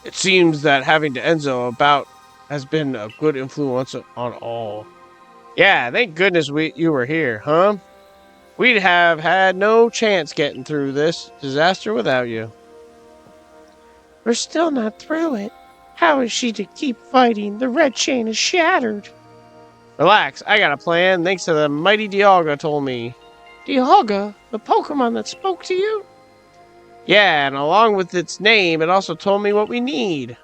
S1: It seems that having Enzo about has been a good influence on all. Yeah, thank goodness you were here, huh? We'd have had no chance getting through this disaster without you. We're still not through it. How is she to keep fighting? The red chain is shattered. Relax, I got a plan, thanks to the mighty Dialga told me. Dialga? The Pokemon that spoke to you? Yeah, and along with its name, it also told me what we need.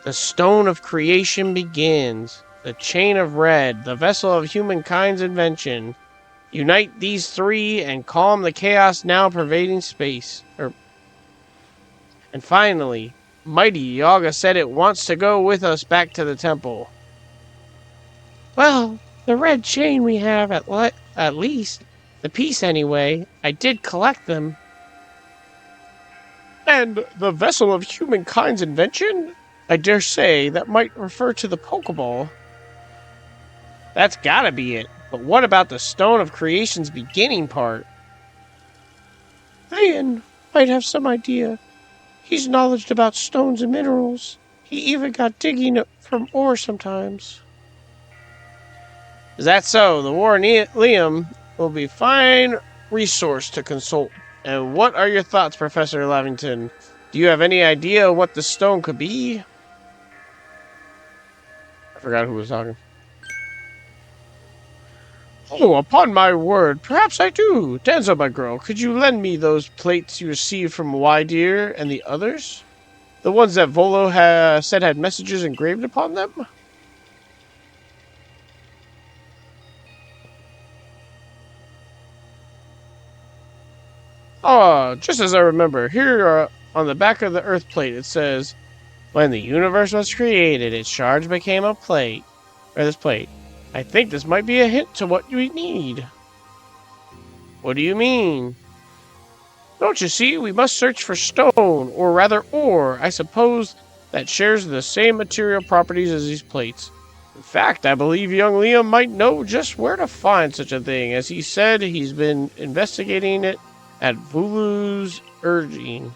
S1: The Stone of Creation begins. The Chain of Red, the vessel of humankind's invention. Unite these 3 and calm the chaos now pervading space. And finally, mighty Dialga said it wants to go with us back to the temple. Well, the red chain we have at least. The piece anyway. I did collect them. And the vessel of humankind's invention? I dare say that might refer to the Pokeball. That's gotta be it. But what about the Stone of Creation's beginning part? Ian might have some idea. He's knowledgeable about stones and minerals. He even got digging from ore sometimes. Is that so? The War Liam will be a fine resource to consult. And what are your thoughts, Professor Lavington? Do you have any idea what the stone could be? I forgot who was talking. Oh, upon my word, perhaps I do. Danzo, my girl, could you lend me those plates you received from Wydeer and the others? The ones that Volo said had messages engraved upon them? Oh, just as I remember, here on the back of the Earth plate it says, when the universe was created, its shards became a plate. Or this plate. I think this might be a hint to what we need. What do you mean? Don't you see? We must search for stone, or rather ore, I suppose, that shares the same material properties as these plates. In fact, I believe young Liam might know just where to find such a thing, as he said he's been investigating it at Vulu's urging.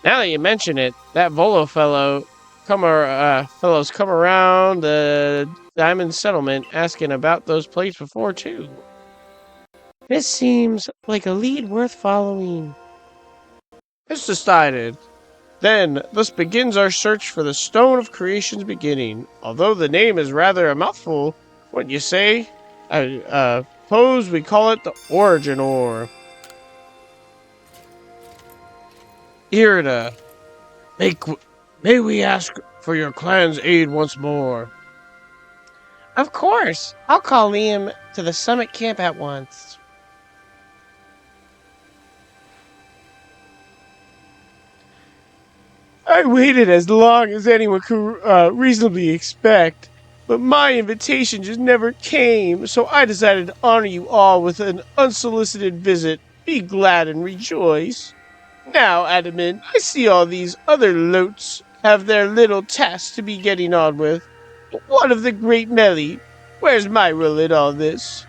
S1: Now that you mention it, that Volo fellow's come around the Diamond Settlement asking about those plates before, too. This seems like a lead worth following. It's decided. Then, thus begins our search for the Stone of Creation's beginning. Although the name is rather a mouthful, wouldn't you say? I suppose we call it the Origin Ore. Irida, may we ask for your clan's aid once more? Of course. I'll call Liam to the summit camp at once. I waited as long as anyone could reasonably expect, but my invitation just never came, so I decided to honor you all with an unsolicited visit. Be glad and rejoice. Now, Adamant, I see all these other loats have their little tasks to be getting on with. But what of the great Melly? Where's my role in all this?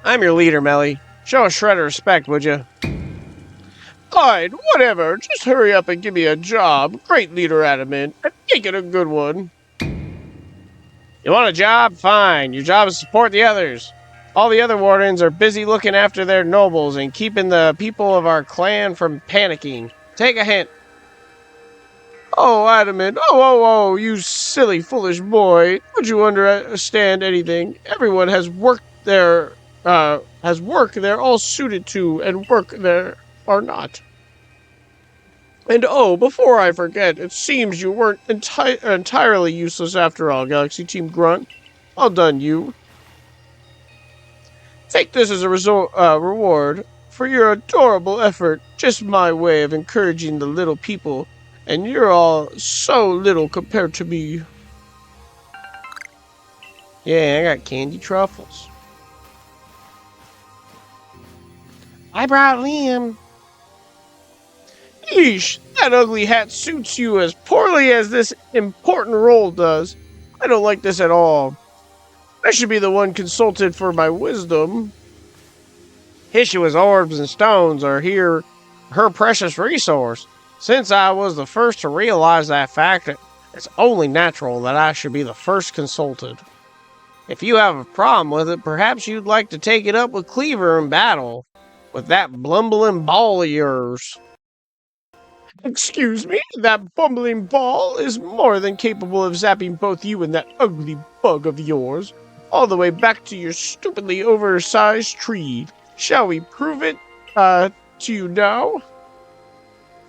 S1: I'm your leader, Melly. Show a shred of respect, would you? Fine, whatever. Just hurry up and give me a job. Great leader, Adamant. And make it a good one. You want a job? Fine. Your job is to support the others. All the other wardens are busy looking after their nobles and keeping the people of our clan from panicking. Take a hint. Oh, Adamant. Oh, you silly, foolish boy. Don't you understand anything? Everyone has work they're all suited to, and work there are not. And oh, before I forget, it seems you weren't entirely useless after all, Galaxy Team Grunt. Well done, you. Take this as a reward for your adorable effort. Just my way of encouraging the little people, and you're all so little compared to me. Yeah, I got candy truffles. I brought Liam. Yeesh, that ugly hat suits you as poorly as this important role does. I don't like this at all. I should be the one consulted for my wisdom. Hishua's orbs and stones are here, her precious resource. Since I was the first to realize that fact, it's only natural that I should be the first consulted. If you have a problem with it, perhaps you'd like to take it up with Cleaver in battle, with that blumbling ball of yours. Excuse me, that bumbling ball is more than capable of zapping both you and that ugly bug of yours, all the way back to your stupidly oversized tree. Shall we prove it, to you now?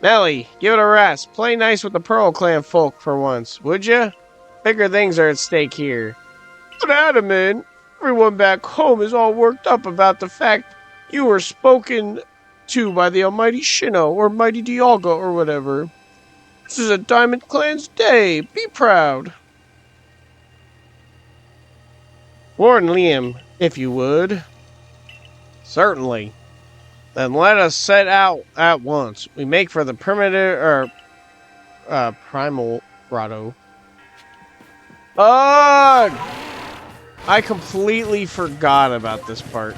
S1: Melly, give it a rest. Play nice with the Pearl Clan folk for once, would ya? Bigger things are at stake here. But Adamant, everyone back home is all worked up about the fact you were spoken to by the almighty Shino, or mighty Dialga, or whatever. This is a Diamond Clan's day. Be proud. Warn Liam, if you would. Certainly. Then let us set out at once. We make for the primal grotto. Ugh! I completely forgot about this part.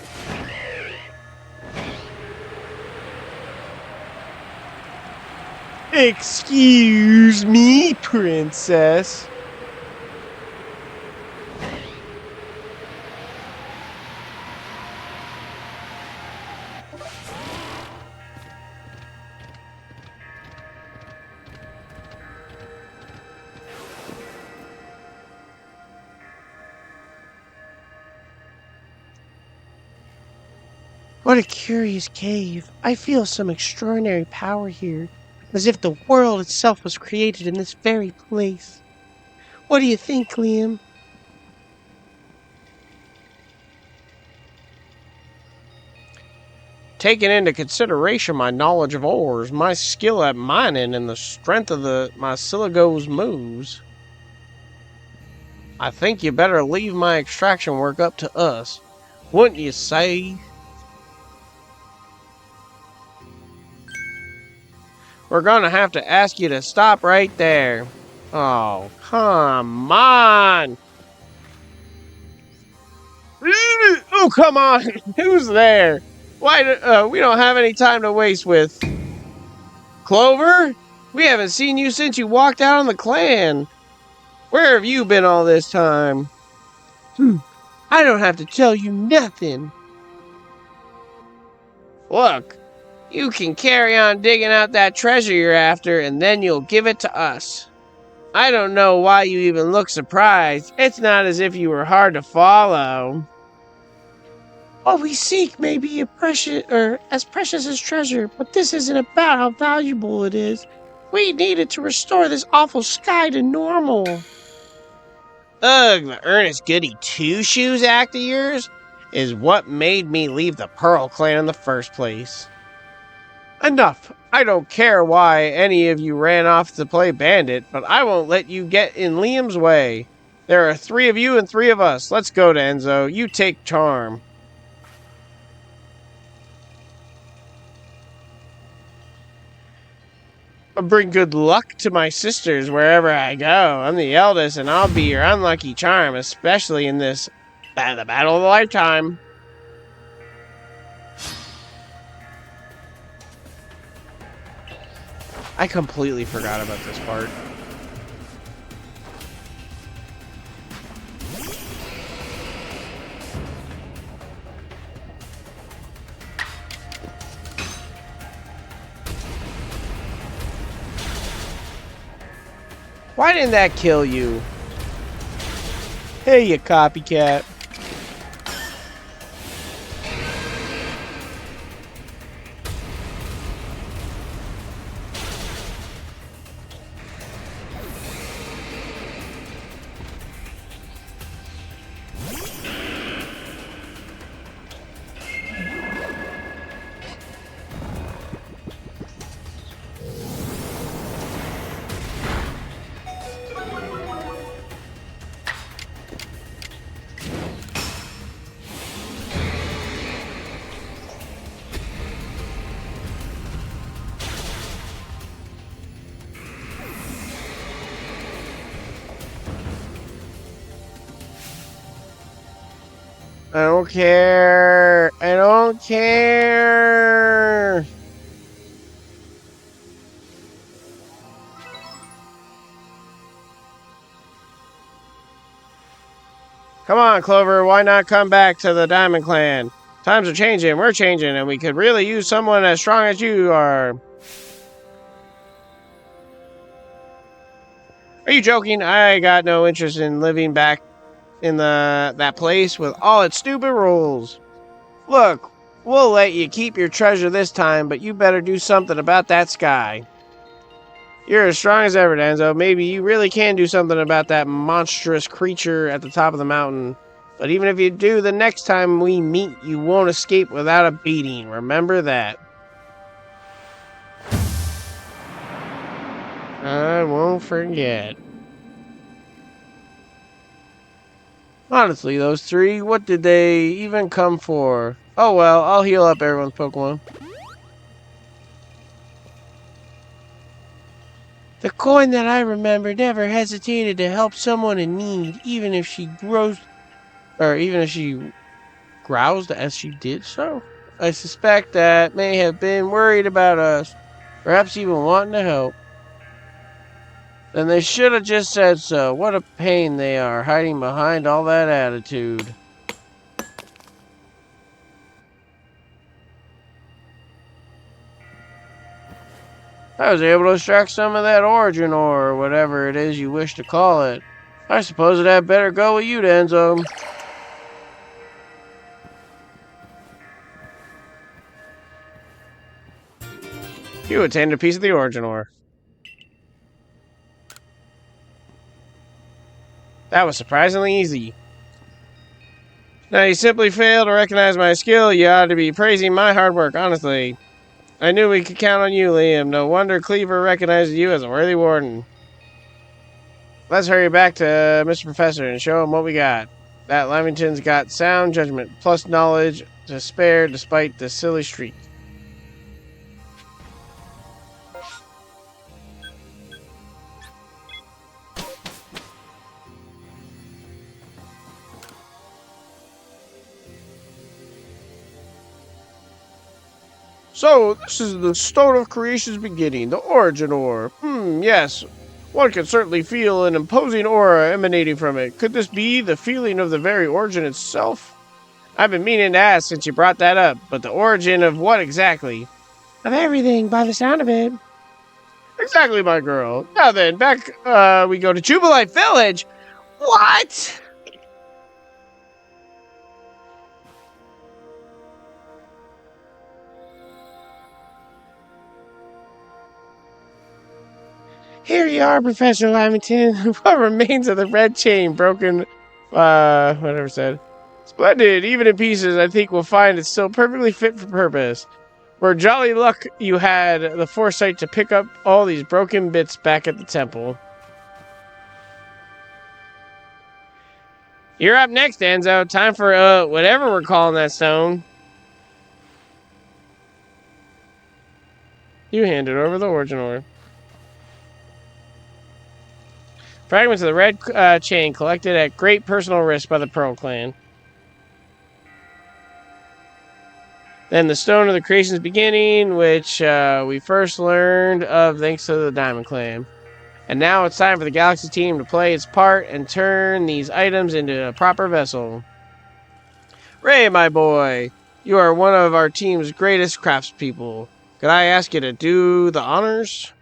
S1: Excuse me, princess. What a curious cave. I feel some extraordinary power here, as if the world itself was created in this very place. What do you think, Liam? Taking into consideration my knowledge of ores, my skill at mining, and the strength of my Siligo's moves, I think you better leave my extraction work up to us. Wouldn't you say? We're gonna have to ask you to stop right there. Oh, come on! Oh, come on! Who's there? Why? We don't have any time to waste with. Clover? We haven't seen you since you walked out on the clan. Where have you been all this time? I don't have to tell you nothing. Look, you can carry on digging out that treasure you're after, and then you'll give it to us. I don't know why you even look surprised. It's not as if you were hard to follow. What we seek may be as precious as treasure, but this isn't about how valuable it is. We need it to restore this awful sky to normal. Ugh, the earnest goody two-shoes act of yours is what made me leave the Pearl Clan in the first place. Enough! I don't care why any of you ran off to play bandit, but I won't let you get in Liam's way. There are 3 of you and 3 of us. Let's go, Enzo. You take charm. I'll bring good luck to my sisters wherever I go. I'm the eldest, and I'll be your unlucky charm, especially in this the battle of a lifetime. I completely forgot about this part. Why didn't that kill you? Hey, you copycat. I don't care. I don't care. Come on, Clover. Why not come back to the Diamond Clan? Times are changing. We're changing, and we could really use someone as strong as you are. Are you joking? I got no interest in living back in that place with all its stupid rules. Look, we'll let you keep your treasure this time, but you better do something about that sky. You're as strong as ever, Danzo. Maybe you really can do something about that monstrous creature at the top of the mountain. But even if you do, the next time we meet, you won't escape without a beating. Remember that. I won't forget. Honestly, those 3, what did they even come for? Oh well, I'll heal up everyone's Pokemon. The coin that I remember never hesitated to help someone in need, even if she groused as she did so. I suspect that may have been worried about us, perhaps even wanting to help. Then they should have just said so. What a pain they are, hiding behind all that attitude. I was able to extract some of that origin ore, or whatever it is you wish to call it. I suppose it had better go with you, Denzo. You attained a piece of the origin ore. That was surprisingly easy. Now you simply fail to recognize my skill. You ought to be praising my hard work, honestly. I knew we could count on you, Liam. No wonder Cleaver recognizes you as a worthy warden. Let's hurry back to Mr. Professor and show him what we got. That Lamington's got sound judgment, plus knowledge to spare despite the silly streak. So, this is the stone of creation's beginning, the origin ore. Yes. One can certainly feel an imposing aura emanating from it. Could this be the feeling of the very origin itself? I've been meaning to ask since you brought that up, but the origin of what exactly? Of everything, by the sound of it. Exactly, my girl. Now then, back we go to Jubilite Village. What? Here you are, Professor Lamington. What remains of the red chain broken, whatever said. Splendid. Even in pieces, I think we'll find it's still perfectly fit for purpose. For jolly luck you had the foresight to pick up all these broken bits back at the temple. You're up next, Enzo. Time for, whatever we're calling that stone. You handed over the origin ore. Fragments of the red chain collected at great personal risk by the Pearl Clan. Then the Stone of the Creation's Beginning, which we first learned of thanks to the Diamond Clan. And now it's time for the Galaxy team to play its part and turn these items into a proper vessel. Ray, my boy, you are one of our team's greatest craftspeople. Could I ask you to do the honors?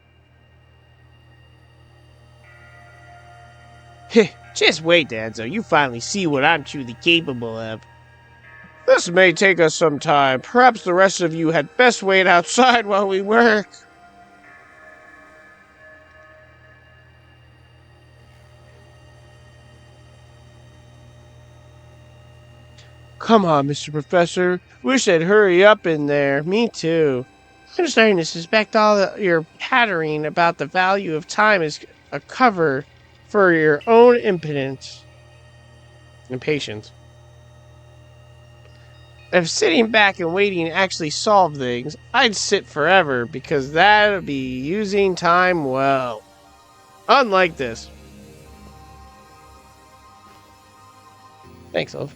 S1: Just wait, Dad, so you finally see what I'm truly capable of. This may take us some time. Perhaps the rest of you had best wait outside while we work. Come on, Mr. Professor. Wish I'd hurry up in there. Me too. I'm starting to suspect all your pattering about the value of time is a cover for your own impotence. Impatience. If sitting back and waiting actually solved things, I'd sit forever because that'd be using time well. Unlike this. Thanks, love.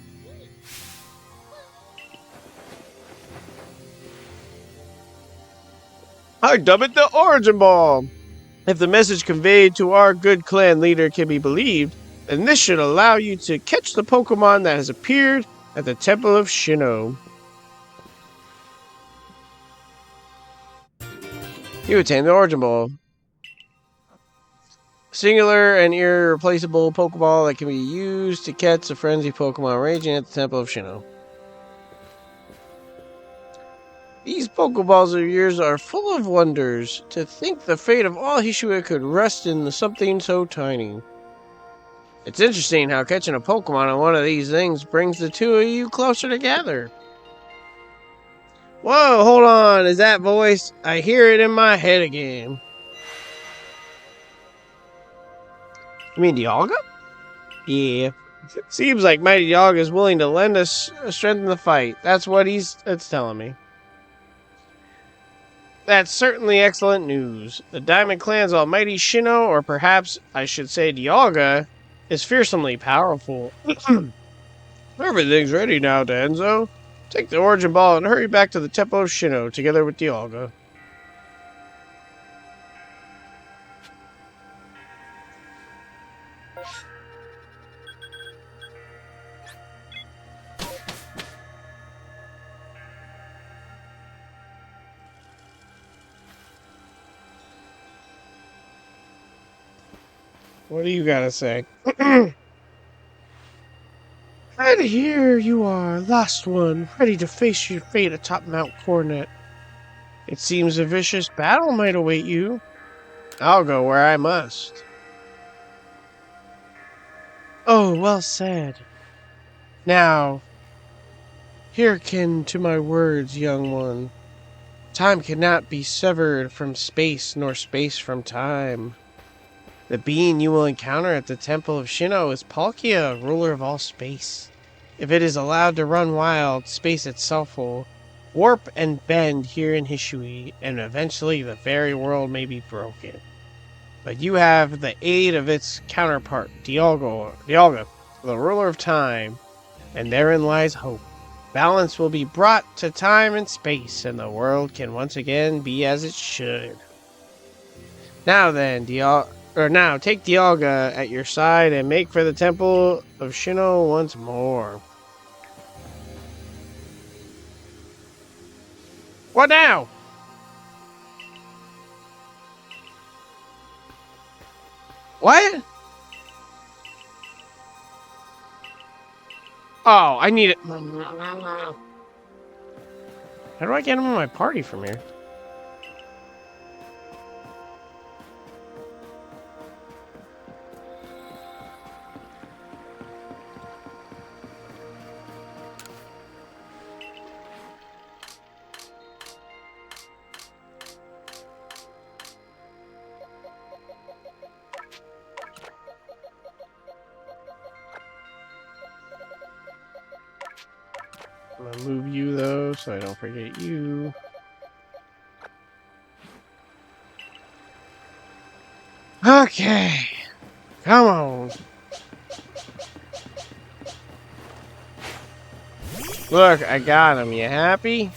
S1: I dub it the Origin Ball. If the message conveyed to our good clan leader can be believed, then this should allow you to catch the Pokémon that has appeared at the Temple of Sinnoh. You attain the Origin Ball. Singular and irreplaceable Pokeball that can be used to catch a frenzy Pokemon raging at the Temple of Sinnoh. These Pokeballs of yours are full of wonders. To think the fate of all Hishua could rest in something so tiny. It's interesting how catching a Pokemon on one of these things brings the two of you closer together. Whoa, hold on. Is that voice? I hear it in my head again. You mean Dialga? Yeah. Seems like Mighty Dialga is willing to lend us strength in the fight. That's what it's telling me. That's certainly excellent news. The Diamond Clan's almighty Shino, or perhaps I should say Dialga, is fearsomely powerful. Everything's ready now, Danzo. Take the Origin Ball and hurry back to the Temple of Shino together with Dialga. What do you gotta say? And here you are, last one, ready to face your fate atop Mount Coronet. It seems a vicious battle might await you. I'll go where I must. Oh, well said. Now, hearken to my words, young one. Time cannot be severed from space, nor space from time. The being you will encounter at the Temple of Shino is Palkia, ruler of all space. If it is allowed to run wild, space itself will warp and bend here in Hishui, and eventually the very world may be broken. But you have the aid of its counterpart, Dialga, the ruler of time, and therein lies hope. Balance will be brought to time and space, and the world can once again be as it should. Now then, now take Dialga at your side and make for the Temple of Shino once more. What now? What? Oh, I need it. How do I get him in my party from here? I'm gonna move you though, so I don't forget you. Okay, come on. Look, I got him. You happy?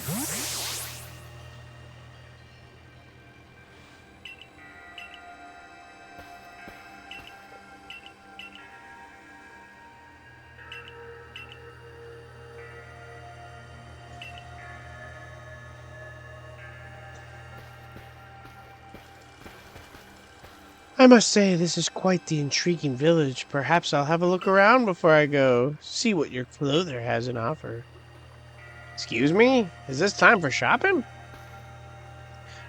S1: I must say, this is quite the intriguing village. Perhaps I'll have a look around before I go. See what your clother has in offer. Excuse me? Is this time for shopping?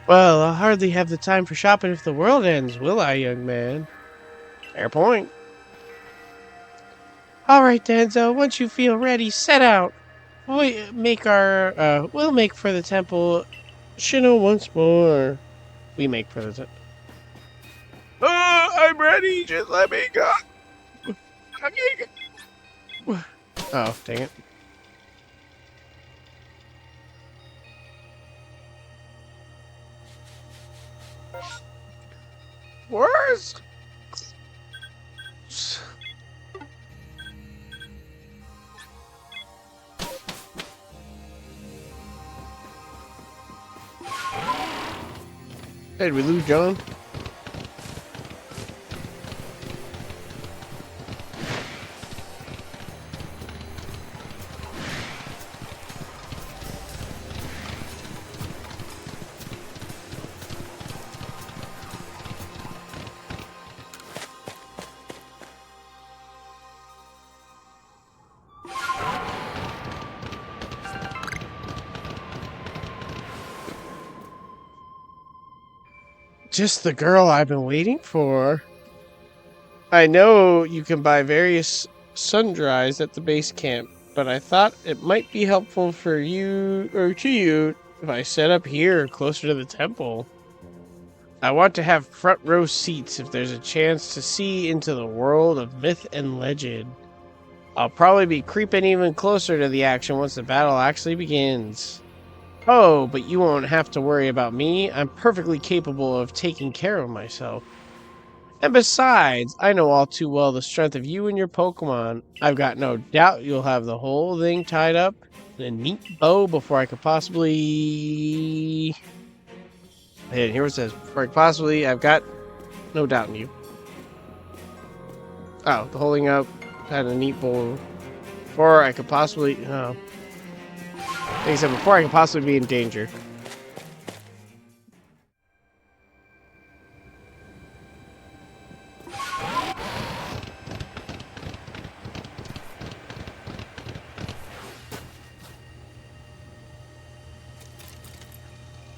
S1: Well, I'll hardly have the time for shopping if the world ends, will I, young man? Fair point. All right, Danzo. Once you feel ready, set out. We'll make for the temple Shino once more. We make for the temple. Oh, I'm ready. Just let me go. Oh, dang it. Worst. Hey, did we lose John? Just the girl I've been waiting for. I know you can buy various sundries at the base camp, but I thought it might be helpful for you, or to you, if I set up here, closer to the temple. I want to have front row seats if there's a chance to see into the world of myth and legend. I'll probably be creeping even closer to the action once the battle actually begins. Oh, but you won't have to worry about me. I'm perfectly capable of taking care of myself. And besides, I know all too well the strength of you and your Pokemon. I've got no doubt you'll have the whole thing tied up in a neat bow before I could possibly... And here it says, before I could possibly, I've got no doubt in you. Oh, the holding up had a neat bow before I could possibly... Oh. Like I said, before I could possibly be in danger.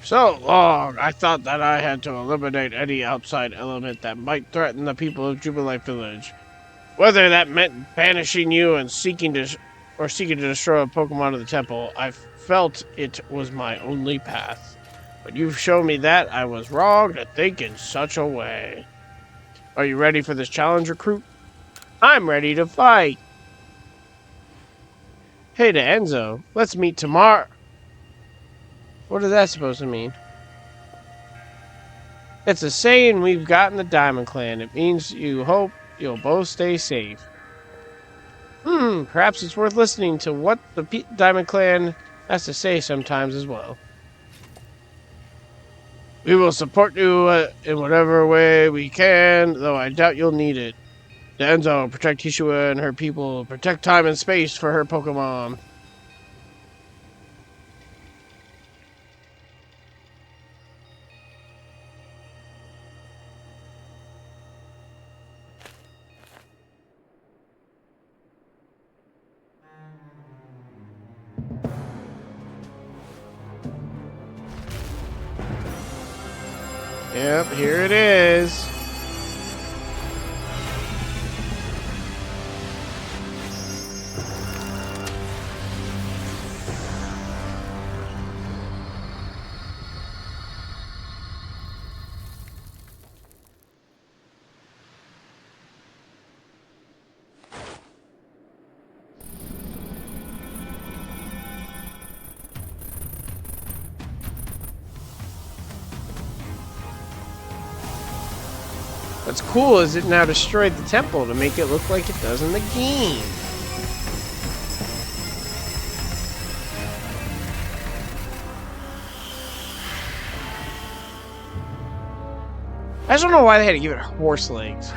S1: So long, I thought that I had to eliminate any outside element that might threaten the people of Jubilife Village. Whether that meant banishing you and seeking to destroy a Pokemon of the temple, I felt it was my only path. But you've shown me that I was wrong to think in such a way. Are you ready for this challenge, recruit? I'm ready to fight. Hey to Enzo, let's meet tomorrow. What is that supposed to mean? It's a saying we've got in the Diamond Clan. It means you hope you'll both stay safe. Perhaps it's worth listening to what the Diamond Clan has to say sometimes as well. We will support you in whatever way we can, though I doubt you'll need it. Enzo, protect Hishua and her people. Protect time and space for her Pokemon. Yep, here it is. What's cool is it now destroyed the temple to make it look like it does in the game. I just don't know why they had to give it horse legs.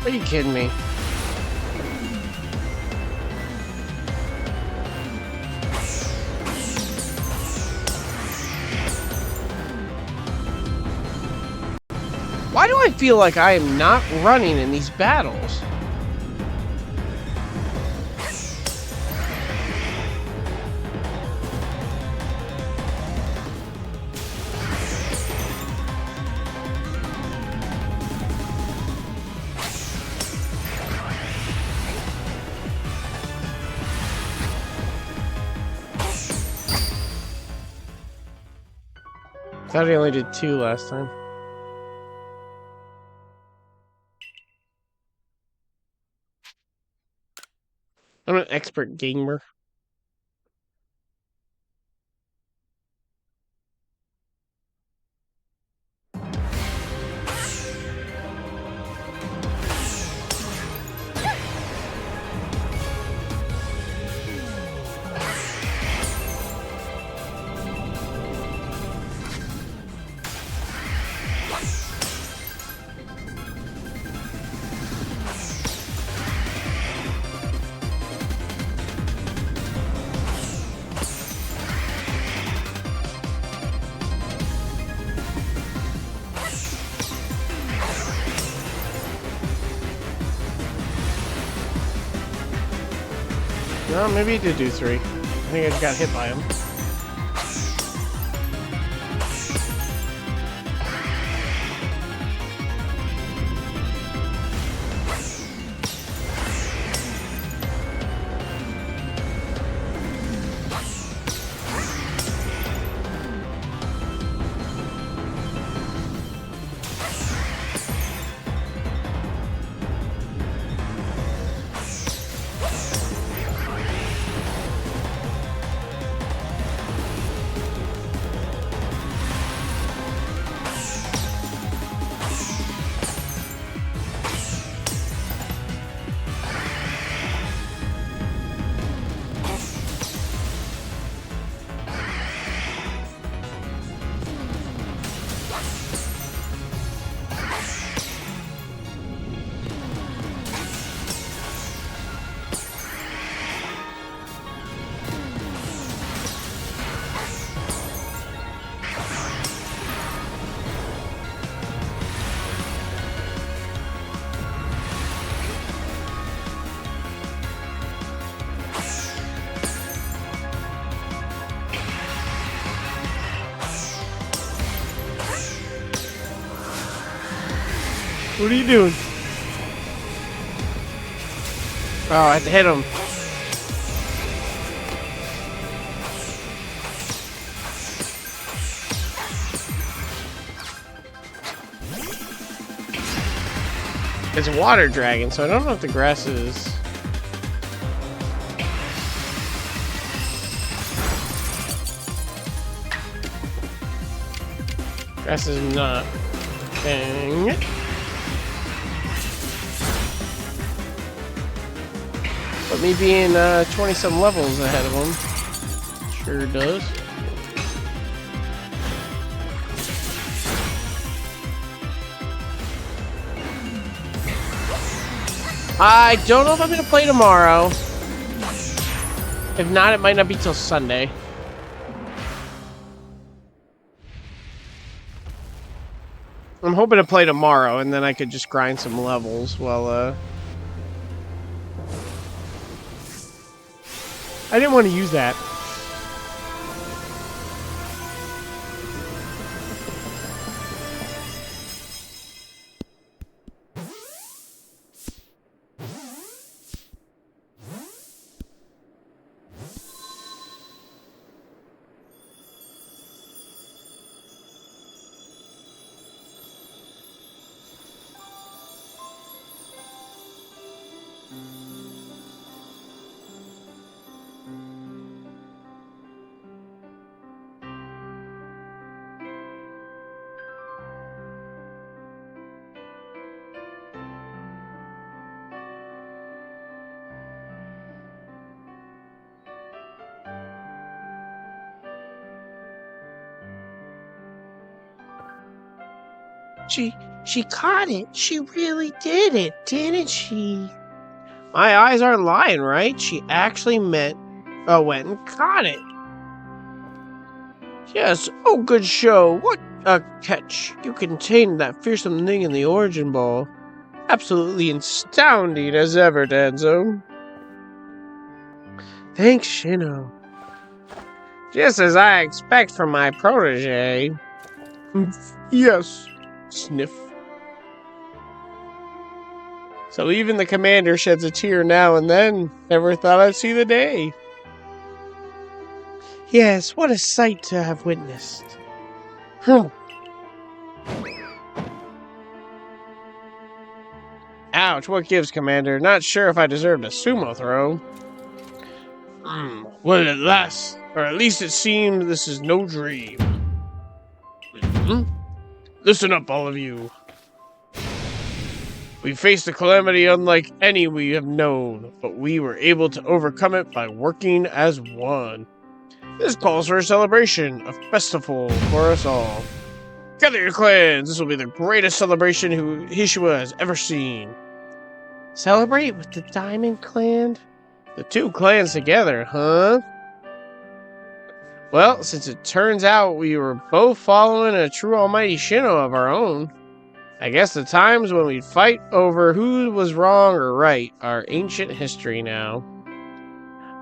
S1: Are you kidding me? Why do I feel like I am not running in these battles? I thought I only did 2 last time. I'm an expert gamer. No, maybe he did do 3. I think I just got hit by him. What are you doing? Oh, I had to hit him. It's a water dragon, so I don't know if the grass is... Grass is not. Dang it. But me being 20-some levels ahead of him sure does. I don't know if I'm going to play tomorrow. If not, it might not be till Sunday. I'm hoping to play tomorrow, and then I could just grind some levels while, I didn't want to use that. She caught it. She really did it, didn't she? My eyes aren't lying, right? She actually went and caught it. Yes, oh, good show. What a catch. You contained that fearsome thing in the origin ball. Absolutely astounding as ever, Danzo. Thanks, Shino. Just as I expect from my protege. Yes. Sniff. So even the commander sheds a tear now and then. Never thought I'd see the day. Yes, what a sight to have witnessed. Ouch, what gives, Commander? Not sure if I deserved a sumo throw. Well, at last, or at least it seems this is no dream. Listen up, all of you. We faced a calamity unlike any we have known, but we were able to overcome it by working as one. This calls for a celebration, a festival for us all. Gather your clans, this will be the greatest celebration Hishua has ever seen. Celebrate with the Diamond Clan? The two clans together, huh? Well, since it turns out we were both following a true almighty Shino of our own, I guess the times when we'd fight over who was wrong or right are ancient history now.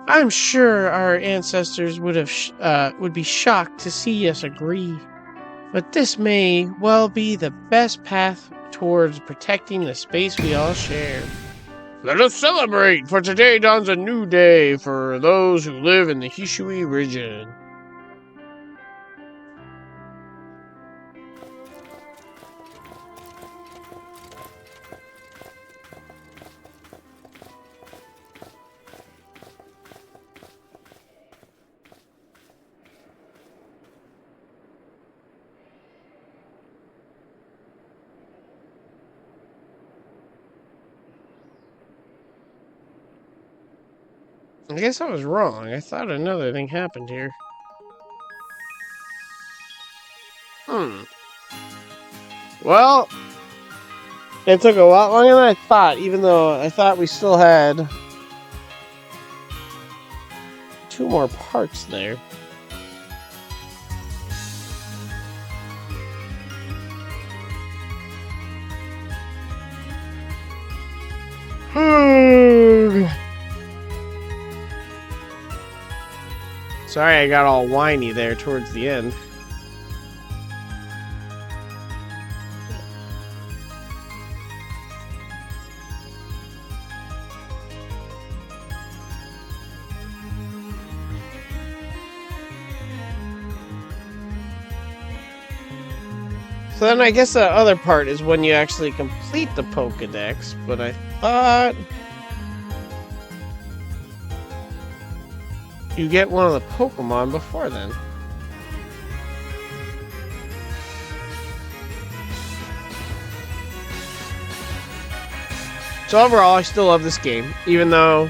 S1: I'm sure our ancestors would be shocked to see us agree, but this may well be the best path towards protecting the space we all share. Let us celebrate, for today dawns a new day for those who live in the Hishui region. I guess I was wrong. I thought another thing happened here. Well, it took a lot longer than I thought, even though I thought we still had 2 more parts there. Sorry I got all whiny there towards the end. So then I guess the other part is when you actually complete the Pokédex, but I thought you get one of the Pokemon before then. So overall, I still love this game, even though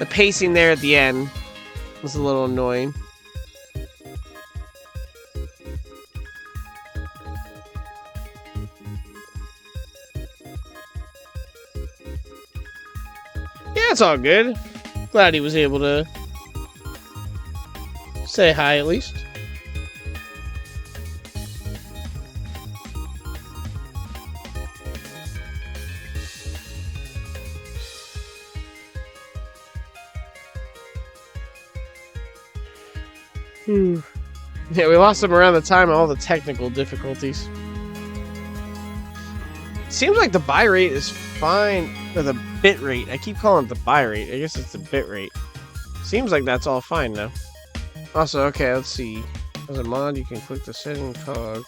S1: the pacing there at the end was a little annoying. Yeah, it's all good. Glad he was able to say hi at least. Yeah, we lost him around the time of all the technical difficulties. Seems like the buy rate is fine, or the bit rate. I keep calling it the buy rate. I guess it's the bit rate. Seems like that's all fine now. Also, okay, let's see. As a mod, you can click the setting cog.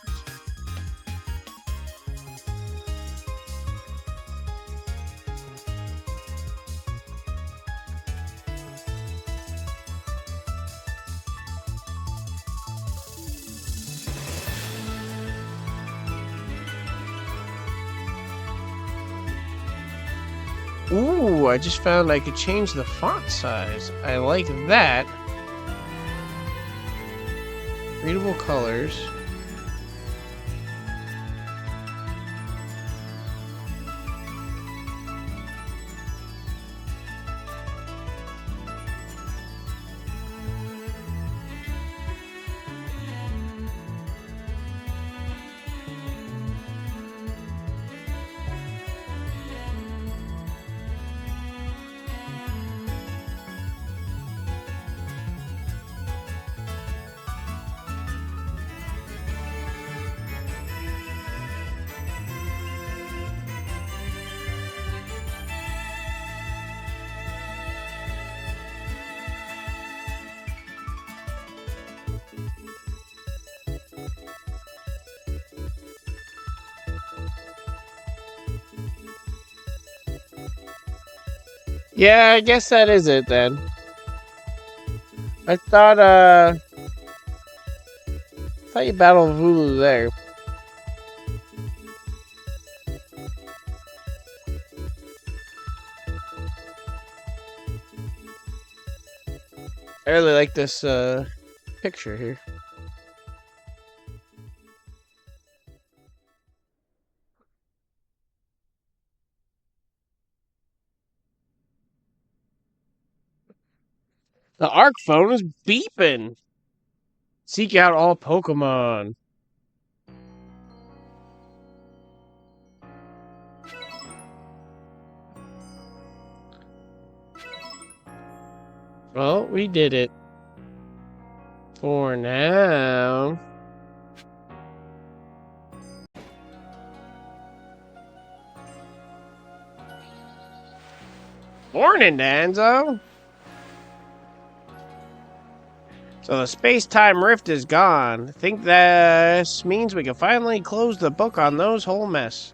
S1: Ooh, I just found I could change the font size. I like that. Readable colors. Yeah, I guess that is it then. I thought you battled Vulu there. I really like this picture here. The Arc phone is beeping. Seek out all Pokemon. Well, we did it. For now. Morning, Danzo. So the space-time rift is gone. I think this means we can finally close the book on that whole mess.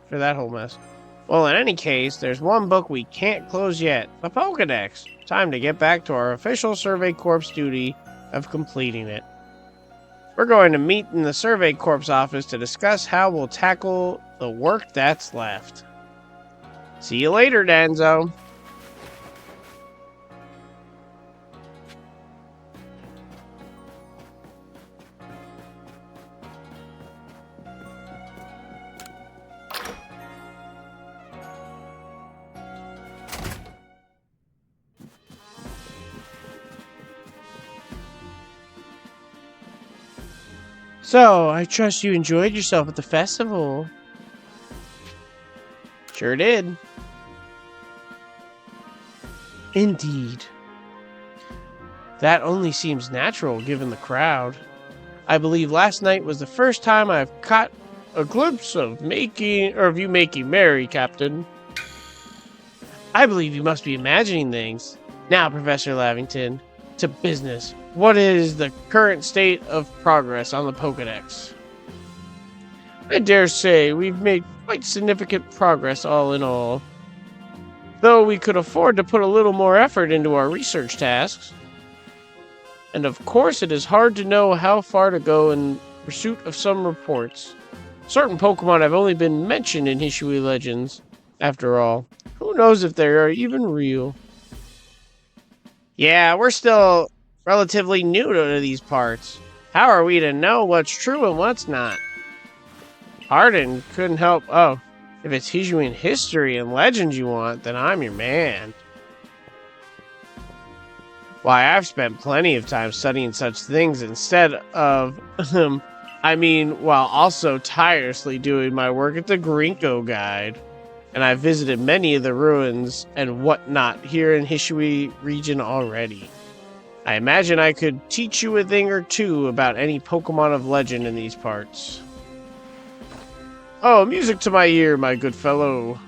S1: Well, in any case, there's one book we can't close yet. The Pokédex. Time to get back to our official Survey Corps duty of completing it. We're going to meet in the Survey Corps office to discuss how we'll tackle the work that's left. See you later, Danzo. So, I trust you enjoyed yourself at the festival. Sure did. Indeed. That only seems natural given the crowd. I believe last night was the first time I've caught a glimpse of you making merry, Captain. I believe you must be imagining things. Now, Professor Lavington, to business. What is the current state of progress on the Pokédex? I dare say we've made quite significant progress all in all. Though we could afford to put a little more effort into our research tasks. And of course it is hard to know how far to go in pursuit of some reports. Certain Pokemon have only been mentioned in Hishui Legends. After all, who knows if they are even real? Yeah, we're still relatively new to these parts. How are we to know what's true and what's not? Hardin couldn't help. Oh, if it's Hishuian history and legends you want, then I'm your man. Why, I've spent plenty of time studying such things instead of, while also tirelessly doing my work at the Grinko Guide. And I've visited many of the ruins and whatnot here in Hishui region already. I imagine I could teach you a thing or two about any Pokemon of legend in these parts. Oh, music to my ear, my good fellow.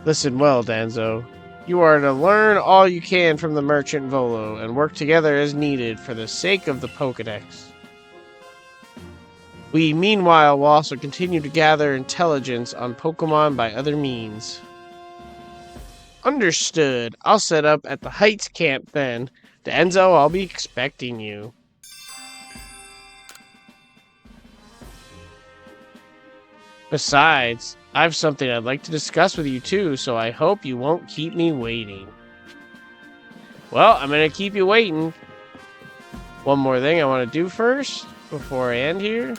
S1: Listen well, Danzo. You are to learn all you can from the merchant Volo and work together as needed for the sake of the Pokédex. We, meanwhile, will also continue to gather intelligence on Pokemon by other means. Understood. I'll set up at the Heights camp then. Danzo, I'll be expecting you. Besides, I have something I'd like to discuss with you too, so I hope you won't keep me waiting. Well, I'm gonna keep you waiting. One more thing I want to do first, before I end here.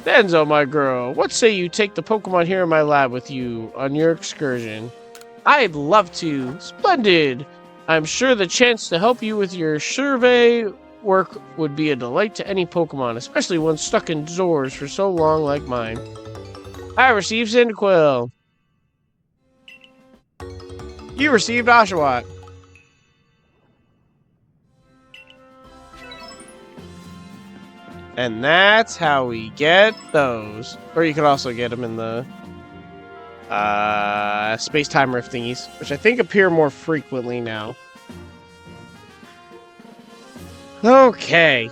S1: Danzo, my girl, what say you take the Pokemon here in my lab with you on your excursion? I'd love to. Splendid! I'm sure the chance to help you with your survey work would be a delight to any Pokemon, especially one stuck indoors for so long like mine. I received Cyndaquil. You received Oshawott. And that's how we get those. Or you can also get them in the space-time rift thingies, which I think appear more frequently now. Okay.